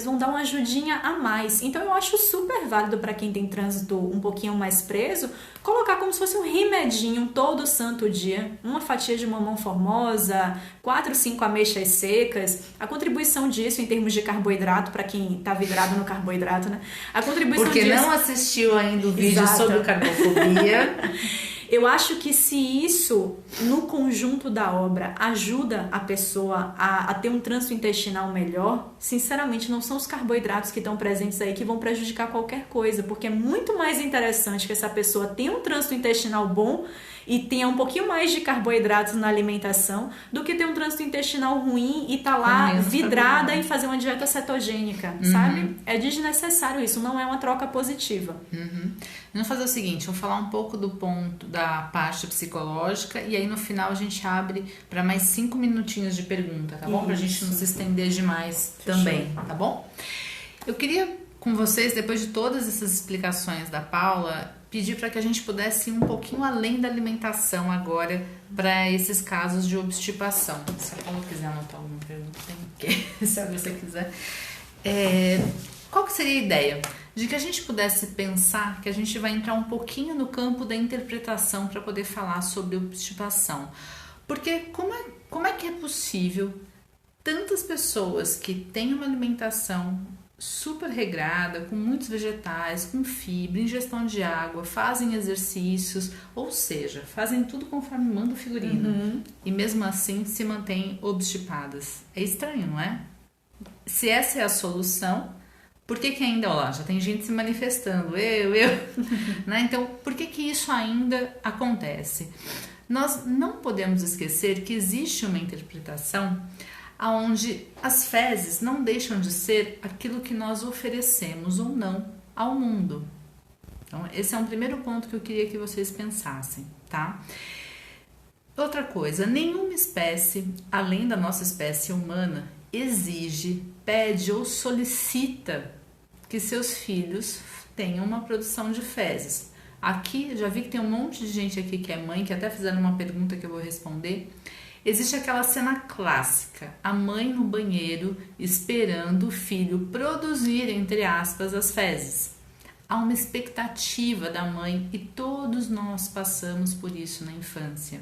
vão dar uma ajudinha a mais. Então eu acho super válido para quem tem trânsito um pouquinho mais preso, colocar como se fosse um remedinho todo santo dia, uma fatia de mamão formosa, 4, 5 ameixas secas. A contribuição disso em termos de carboidrato, para quem tá vidrado no carboidrato, né? A contribuição Porque disso... não assistiu ainda o vídeo sobre carbofobia. Eu acho que se isso, no conjunto da obra, ajuda a pessoa a ter um trânsito intestinal melhor, sinceramente, não são os carboidratos que estão presentes aí que vão prejudicar qualquer coisa, porque é muito mais interessante que essa pessoa tenha um trânsito intestinal bom e tenha um pouquinho mais de carboidratos na alimentação do que ter um trânsito intestinal ruim e tá lá vidrada em fazer uma dieta cetogênica, sabe? É desnecessário isso, não é uma troca positiva. Vamos fazer o seguinte, vou falar um pouco do ponto da parte psicológica e aí no final a gente abre para mais 5 minutinhos de pergunta, tá bom? Pra gente não se estender demais também, tá bom? Eu queria com vocês, depois de todas essas explicações da Paula, pedir para que a gente pudesse ir um pouquinho além da alimentação agora para esses casos de obstipação. Se a Paula quiser anotar alguma pergunta, se você quiser. Qual que seria a ideia? De que a gente pudesse pensar que a gente vai entrar um pouquinho no campo da interpretação para poder falar sobre obstipação. Porque como é que é possível tantas pessoas que têm uma alimentação super regrada, com muitos vegetais, com fibra, ingestão de água, fazem exercícios, ou seja, fazem tudo conforme manda o figurino, e mesmo assim se mantêm obstipadas? É estranho, não é? Se essa é a solução, por que ainda, já tem gente se manifestando, né? Então, por que isso ainda acontece? Nós não podemos esquecer que existe uma interpretação onde as fezes não deixam de ser aquilo que nós oferecemos ou não ao mundo. Então, esse é um primeiro ponto que eu queria que vocês pensassem, tá? Outra coisa, nenhuma espécie, além da nossa espécie humana, exige, pede ou solicita que seus filhos tenham uma produção de fezes. Aqui, já vi que tem um monte de gente aqui que é mãe, que até fizeram uma pergunta que eu vou responder. Existe aquela cena clássica, a mãe no banheiro esperando o filho produzir, entre aspas, as fezes. Há uma expectativa da mãe e todos nós passamos por isso na infância.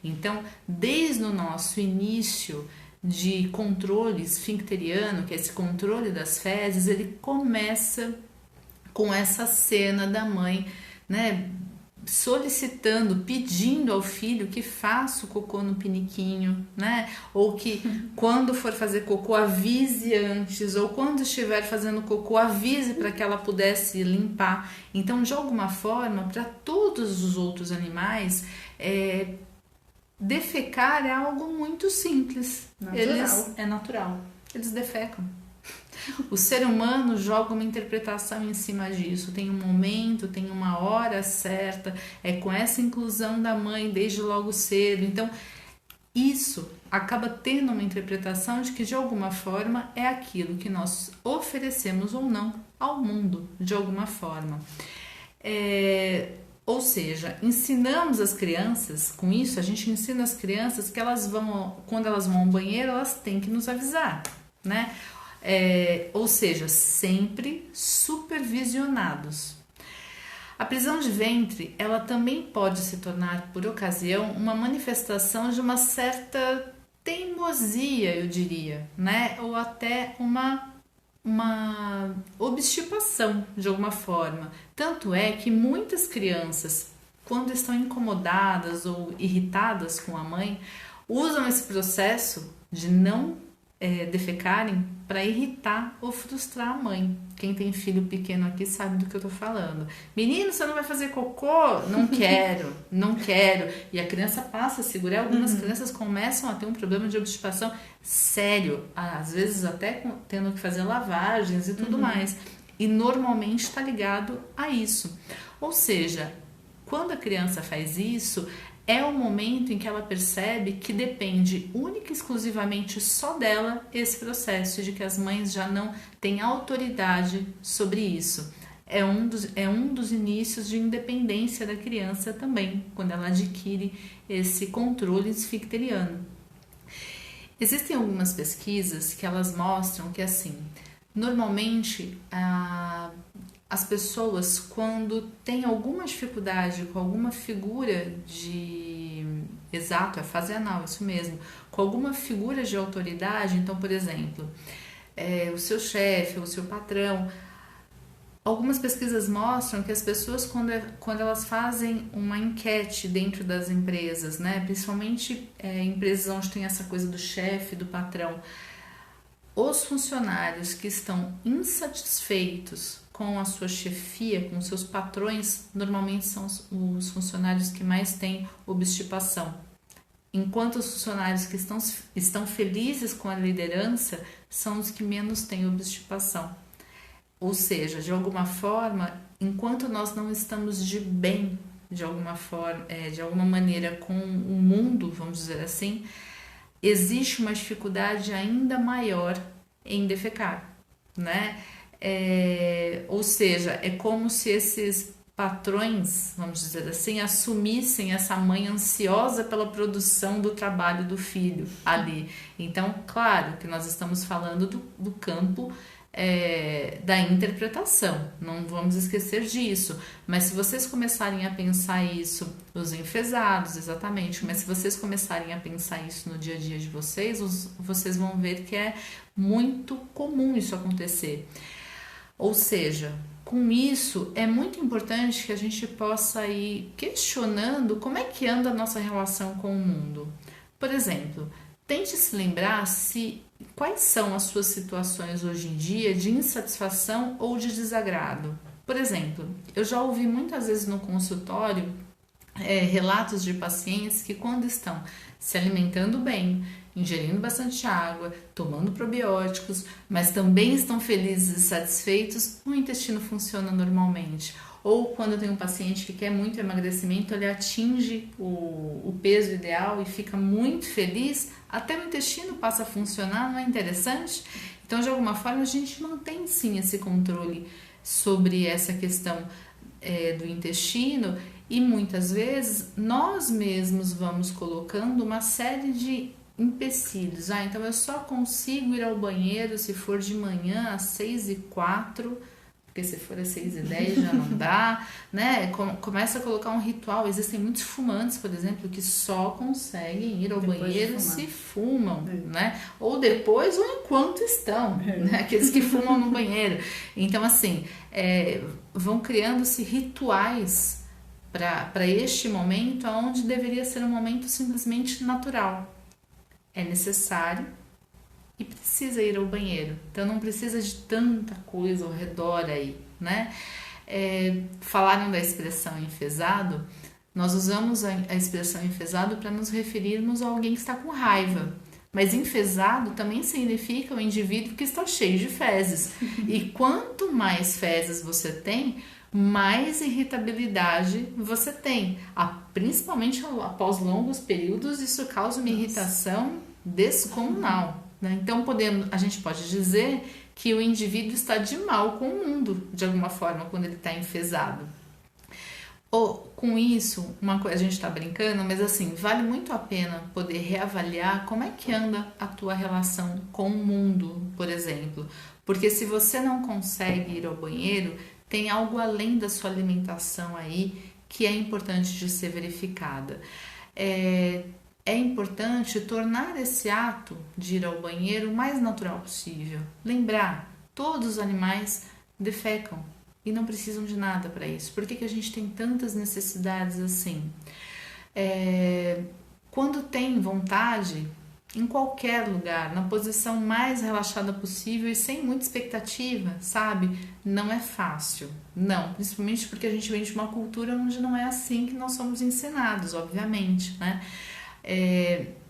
Então, desde o nosso início de controle esfincteriano, que é esse controle das fezes, ele começa com essa cena da mãe, né, solicitando, pedindo ao filho que faça o cocô no piniquinho, né? Ou que quando for fazer cocô avise antes, ou quando estiver fazendo cocô avise para que ela pudesse limpar. Então, de alguma forma, para todos os outros animais, defecar é algo muito simples. É natural. Eles defecam. O ser humano joga uma interpretação em cima disso, tem um momento, tem uma hora certa, é com essa inclusão da mãe desde logo cedo. Então, isso acaba tendo uma interpretação de que de alguma forma é aquilo que nós oferecemos ou não ao mundo, de alguma forma. Ou seja, ensinamos as crianças, com isso a gente ensina as crianças que quando elas vão ao banheiro, elas têm que nos avisar, né? Ou seja, sempre supervisionados. A prisão de ventre, ela também pode se tornar, por ocasião, uma manifestação de uma certa teimosia, eu diria, né? Ou até uma obstipação, de alguma forma. Tanto é que muitas crianças, quando estão incomodadas ou irritadas com a mãe, usam esse processo de não defecarem para irritar ou frustrar a mãe. Quem tem filho pequeno aqui sabe do que eu tô falando. Menino, você não vai fazer cocô? Não quero, não quero. E a criança passa a segurar. Algumas crianças começam a ter um problema de obstipação sério, às vezes até tendo que fazer lavagens e tudo mais. E normalmente está ligado a isso. Ou seja, quando a criança faz isso, é o momento em que ela percebe que depende única e exclusivamente só dela esse processo, de que as mães já não têm autoridade sobre isso. É um dos inícios de independência da criança também, quando ela adquire esse controle esfincteriano. Existem algumas pesquisas que elas mostram que, assim, normalmente as pessoas, quando têm alguma dificuldade com alguma figura exato, é fase anal, isso mesmo, com alguma figura de autoridade, então, por exemplo, o seu chefe, o seu patrão, algumas pesquisas mostram que as pessoas, quando elas fazem uma enquete dentro das empresas, né, principalmente empresas onde tem essa coisa do chefe, do patrão, os funcionários que estão insatisfeitos com a sua chefia, com seus patrões, normalmente são os funcionários que mais têm obstipação. Enquanto os funcionários que estão felizes com a liderança são os que menos têm obstipação. Ou seja, de alguma forma, enquanto nós não estamos de bem, de alguma forma, de alguma maneira com o mundo, vamos dizer assim, existe uma dificuldade ainda maior em defecar, né? Ou seja, é como se esses patrões, vamos dizer assim, assumissem essa mãe ansiosa pela produção do trabalho do filho ali. Então, claro que nós estamos falando do campo da interpretação, não vamos esquecer disso, mas se vocês começarem a pensar isso, os enfesados, exatamente, mas se vocês começarem a pensar isso no dia a dia de vocês, vocês vão ver que é muito comum isso acontecer. Ou seja, com isso é muito importante que a gente possa ir questionando como é que anda a nossa relação com o mundo. Por exemplo, tente se lembrar quais são as suas situações hoje em dia de insatisfação ou de desagrado. Por exemplo, eu já ouvi muitas vezes no consultório relatos de pacientes que, quando estão se alimentando bem, ingerindo bastante água, tomando probióticos, mas também estão felizes e satisfeitos, o intestino funciona normalmente. Ou quando tem um paciente que quer muito emagrecimento, ele atinge o peso ideal e fica muito feliz, até o intestino passa a funcionar, não é interessante? Então, de alguma forma, a gente mantém sim esse controle sobre essa questão do intestino, e muitas vezes nós mesmos vamos colocando uma série de empecilhos. Então eu só consigo ir ao banheiro se for de manhã às 6h04, porque se for às 6h10 já não dá, né? Começa a colocar um ritual. Existem muitos fumantes, por exemplo, que só conseguem ir ao banheiro se fumam, né? Ou depois ou enquanto estão, né? Aqueles que fumam no banheiro. Então, assim, vão criando-se rituais para este momento, onde deveria ser um momento simplesmente natural. É necessário e precisa ir ao banheiro. Então não precisa de tanta coisa ao redor aí, né? Falaram da expressão enfesado. Nós usamos a expressão enfesado para nos referirmos a alguém que está com raiva. Mas enfesado também significa o indivíduo que está cheio de fezes. E quanto mais fezes você tem, mais irritabilidade você tem. Principalmente após longos períodos, isso causa uma irritação descomunal, né? Então a gente pode dizer que o indivíduo está de mal com o mundo, de alguma forma, quando ele está enfesado. Ou, com isso, uma coisa, a gente está brincando, mas assim, vale muito a pena poder reavaliar como é que anda a tua relação com o mundo, por exemplo. Porque se você não consegue ir ao banheiro, tem algo além da sua alimentação aí que é importante de ser verificada. É importante tornar esse ato de ir ao banheiro o mais natural possível. Lembrar, todos os animais defecam e não precisam de nada para isso. Por que a gente tem tantas necessidades assim? Quando tem vontade, em qualquer lugar, na posição mais relaxada possível e sem muita expectativa, sabe? Não é fácil, não. Principalmente porque a gente vem de uma cultura onde não é assim que nós somos ensinados, obviamente, né?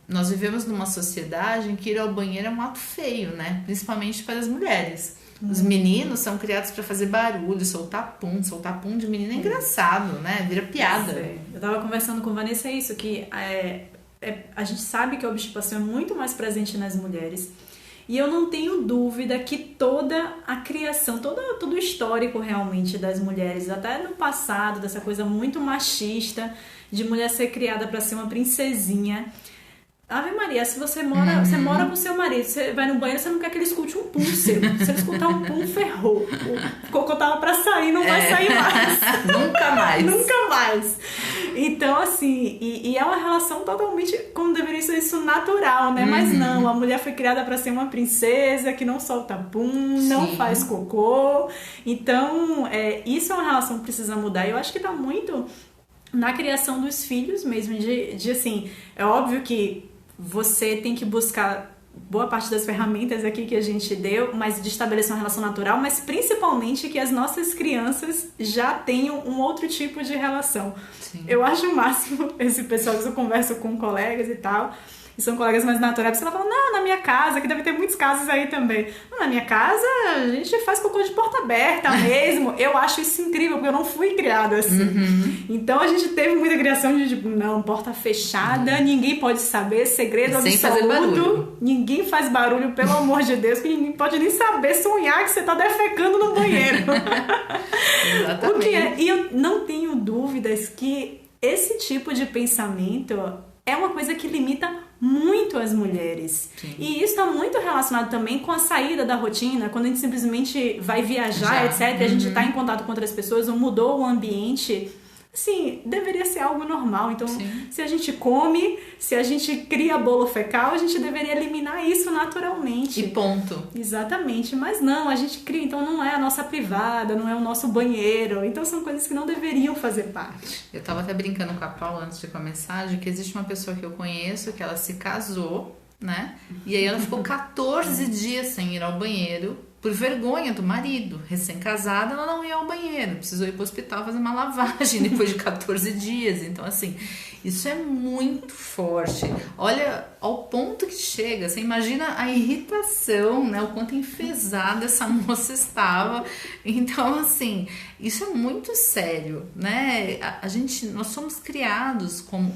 Nós vivemos numa sociedade em que ir ao banheiro é um ato feio, né? Principalmente para as mulheres. Os meninos são criados para fazer barulho, soltar pum de menino é engraçado, né? Vira piada. Eu tava conversando com a Vanessa isso, que a gente sabe que a obstipação é muito mais presente nas mulheres. E eu não tenho dúvida que toda a criação, todo o histórico realmente das mulheres, até no passado, dessa coisa muito machista, de mulher ser criada para ser uma princesinha. Ave Maria, se você mora com seu marido, você vai no banheiro, você não quer que ele escute um pum seu. Se ele escutar um pum, ferrou. O cocô tava pra sair, não vai sair mais. Nunca mais. Nunca mais. Então, assim, e é uma relação totalmente, como deveria ser isso, natural, né? Mas não, a mulher foi criada pra ser uma princesa, que não solta pum, não faz cocô. Então, isso é uma relação que precisa mudar. Eu acho que tá muito na criação dos filhos mesmo, de assim, é óbvio que você tem que buscar boa parte das ferramentas aqui que a gente deu, mas de estabelecer uma relação natural, mas principalmente que as nossas crianças já tenham um outro tipo de relação. Sim. Eu acho o máximo esse pessoal que eu converso com colegas e tal, e são colegas mais naturais, você fala, não, na minha casa, que deve ter muitos casos aí também. Não, na minha casa, a gente faz cocô de porta aberta mesmo. Eu acho isso incrível, porque eu não fui criada assim. Então, a gente teve muita criação de, tipo, não, porta fechada, ninguém pode saber, segredo absoluto. Ninguém faz barulho, pelo amor de Deus, que ninguém pode nem saber sonhar que você tá defecando no banheiro. Exatamente. E eu não tenho dúvidas que esse tipo de pensamento é uma coisa que limita muito as mulheres. Sim. E isso está muito relacionado também com a saída da rotina, quando a gente simplesmente vai viajar, etc. E a gente está em contato com outras pessoas, ou mudou o ambiente. Assim, deveria ser algo normal. Então, se a gente come, se a gente cria bolo fecal, a gente deveria eliminar isso naturalmente. E ponto. Exatamente. Mas não, a gente cria. Então, não é a nossa privada, não é o nosso banheiro. Então, são coisas que não deveriam fazer parte. Eu tava até brincando com a Paula antes de começar, de que existe uma pessoa que eu conheço, que ela se casou, né? E aí ela ficou 14 dias sem ir ao banheiro, por vergonha do marido. Recém-casada, ela não ia ao banheiro. Precisou ir pro hospital fazer uma lavagem depois de 14 dias. Então, assim, isso é muito forte. Olha ao ponto que chega. Você imagina a irritação, né? O quanto enfesada essa moça estava. Então, assim, isso é muito sério, né? Nós somos criados como...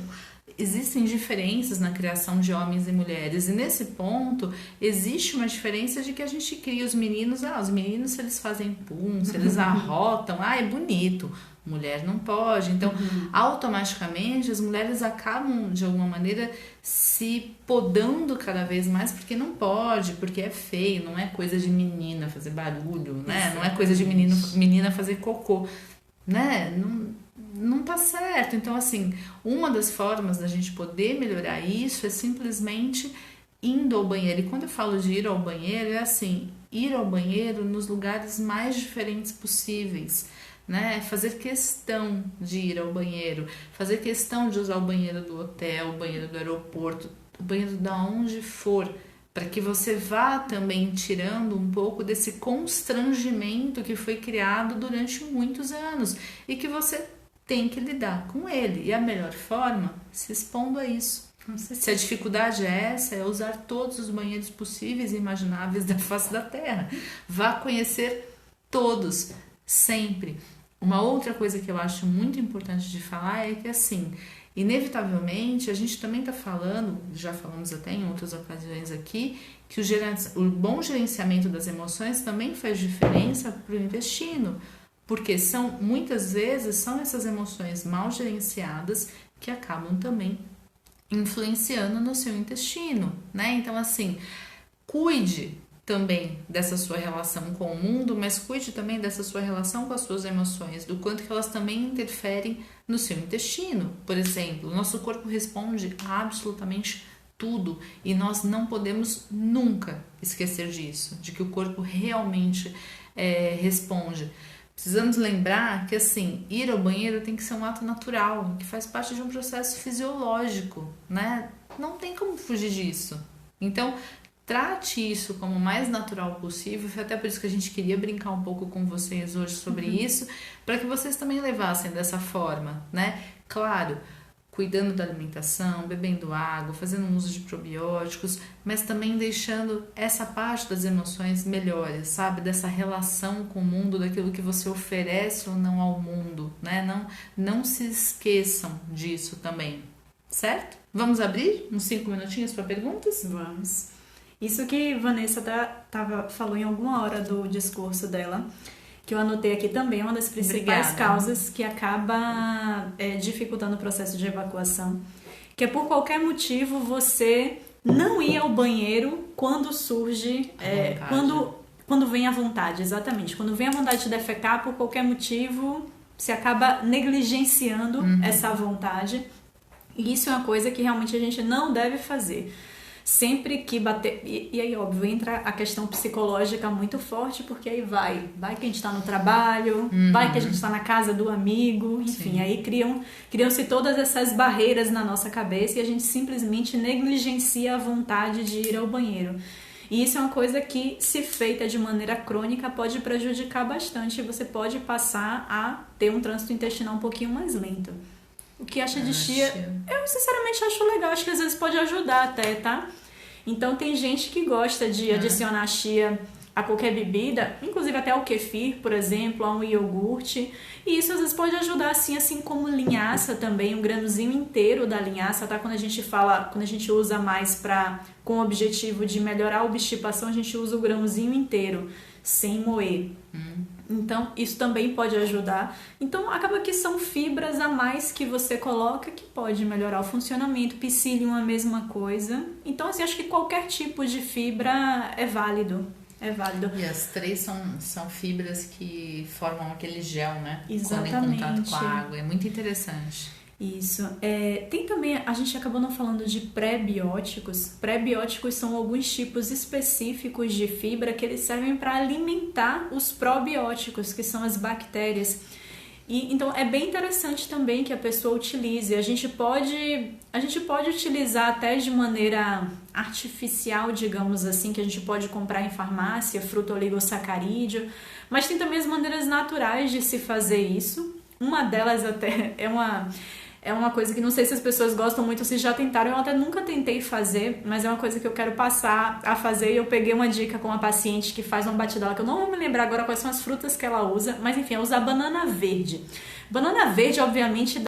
Existem diferenças na criação de homens e mulheres, e nesse ponto existe uma diferença de que a gente cria os meninos, os meninos, se eles fazem pum, se eles arrotam, é bonito, mulher não pode. Então, automaticamente as mulheres acabam de alguma maneira se podando cada vez mais, porque não pode, porque é feio, não é coisa de menina fazer barulho, né? Não é coisa de menina fazer cocô, né? Não tá certo. Então, assim, uma das formas da gente poder melhorar isso é simplesmente indo ao banheiro. E quando eu falo de ir ao banheiro, é assim, ir ao banheiro nos lugares mais diferentes possíveis, né? Fazer questão de ir ao banheiro, fazer questão de usar o banheiro do hotel, o banheiro do aeroporto, o banheiro de onde for, para que você vá também tirando um pouco desse constrangimento que foi criado durante muitos anos e que você tem que lidar com ele. E a melhor forma, se expondo a isso. Se a dificuldade é essa, é usar todos os banheiros possíveis e imagináveis da face da Terra. Vá conhecer todos, sempre. Uma outra coisa que eu acho muito importante de falar é que, assim, inevitavelmente a gente também está falando, já falamos até em outras ocasiões aqui, que o bom gerenciamento das emoções também faz diferença para o intestino, porque muitas vezes são essas emoções mal gerenciadas que acabam também influenciando no seu intestino, né? Então, assim, cuide também dessa sua relação com o mundo, mas cuide também dessa sua relação com as suas emoções, do quanto que elas também interferem no seu intestino. Por exemplo, o nosso corpo responde a absolutamente tudo e nós não podemos nunca esquecer disso, de que o corpo realmente responde. Precisamos lembrar que, assim, ir ao banheiro tem que ser um ato natural, que faz parte de um processo fisiológico, né? Não tem como fugir disso. Então, trate isso como o mais natural possível. Foi até por isso que a gente queria brincar um pouco com vocês hoje sobre isso, para que vocês também levassem dessa forma, né? Claro, cuidando da alimentação, bebendo água, fazendo um uso de probióticos, mas também deixando essa parte das emoções melhores, sabe? Dessa relação com o mundo, daquilo que você oferece ou não ao mundo, né? Não se esqueçam disso também, certo? Vamos abrir uns 5 minutinhos para perguntas? Vamos. Isso que Vanessa falou em alguma hora do discurso dela, que eu anotei aqui também, é uma das principais causas que acaba dificultando o processo de evacuação, que é por qualquer motivo você não ir ao banheiro quando surge, quando vem a vontade, exatamente. Quando vem a vontade de defecar, por qualquer motivo, você acaba negligenciando essa vontade, e isso é uma coisa que realmente a gente não deve fazer. Sempre que bater... E aí, óbvio, entra a questão psicológica muito forte, porque aí vai que a gente está no trabalho, vai que a gente está na casa do amigo, enfim, sim. Aí criam-se todas essas barreiras na nossa cabeça e a gente simplesmente negligencia a vontade de ir ao banheiro. E isso é uma coisa que, se feita de maneira crônica, pode prejudicar bastante e você pode passar a ter um trânsito intestinal um pouquinho mais lento. O que acha de chia? Eu sinceramente acho legal, acho que às vezes pode ajudar até, tá? Então tem gente que gosta de adicionar chia a qualquer bebida, inclusive até ao kefir, por exemplo, a um iogurte. E isso às vezes pode ajudar, assim como linhaça também, um granozinho inteiro da linhaça, tá? Quando a gente usa mais com o objetivo de melhorar a obstipação, a gente usa o grãozinho inteiro, sem moer. Então, isso também pode ajudar. Então, acaba que são fibras a mais que você coloca que pode melhorar o funcionamento. Psyllium, a mesma coisa. Então, assim, acho que qualquer tipo de fibra é válido. É válido. E as três são fibras que formam aquele gel, né? Exatamente. Quando em contato com a água. É muito interessante. Isso. Tem também, a gente acabou não falando de pré-bióticos. Pré-bióticos são alguns tipos específicos de fibra que eles servem para alimentar os probióticos, que são as bactérias. E, então é bem interessante também que a pessoa utilize. A gente pode utilizar até de maneira artificial, digamos assim, que a gente pode comprar em farmácia, fruto oligosacarídeo, mas tem também as maneiras naturais de se fazer isso. Uma delas até é uma coisa que não sei se as pessoas gostam muito, se já tentaram, eu até nunca tentei fazer, mas é uma coisa que eu quero passar a fazer, e eu peguei uma dica com uma paciente que faz uma batidola, que eu não vou me lembrar agora quais são as frutas que ela usa, mas enfim, ela usa banana verde. Banana verde, obviamente,